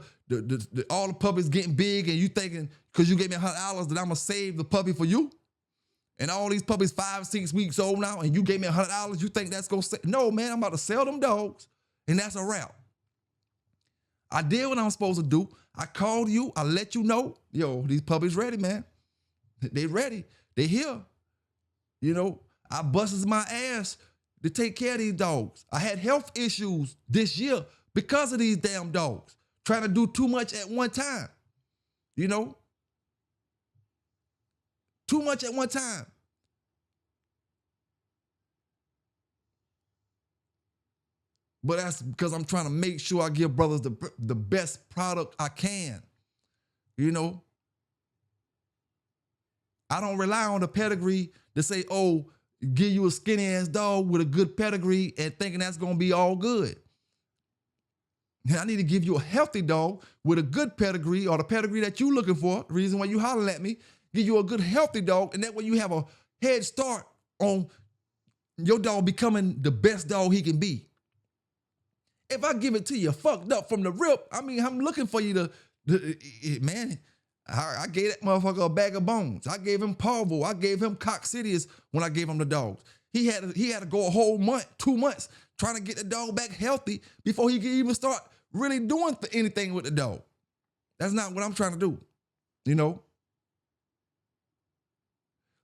all the puppies getting big and you thinking because you gave me $100 that I'm gonna save the puppy for you. And all these puppies 5, 6 weeks old now, and you gave me $100. You think that's gonna save? No, man. I'm about to sell them dogs, and that's a wrap. I did what I'm supposed to do. I called you. I let you know, yo, these puppies ready, man. They ready. They here. You know, I busted my ass to take care of these dogs. I had health issues this year because of these damn dogs, trying to do too much at one time, you know? Too much at one time. But that's because I'm trying to make sure I give brothers the best product I can, you know? I don't rely on the pedigree to say, oh, give you a skinny ass dog with a good pedigree and thinking that's gonna be all good. And I need to give you a healthy dog with a good pedigree or the pedigree that you're looking for, the reason why you hollering at me, give you a good healthy dog, and that way you have a head start on your dog becoming the best dog he can be. If I give it to you fucked up from the rip, I mean, I'm looking for you man, I gave that motherfucker a bag of bones. I gave him parvo. I gave him coccidius when I gave him the dogs. He had to go a whole month, 2 months, trying to get the dog back healthy before he could even start really doing anything with the dog. That's not what I'm trying to do, you know?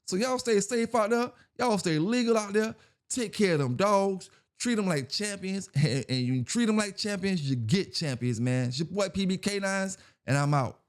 So y'all stay safe out there. Y'all stay legal out there. Take care of them dogs. Treat them like champions. And you treat them like champions, you get champions, man. It's your boy PB K9s, and I'm out.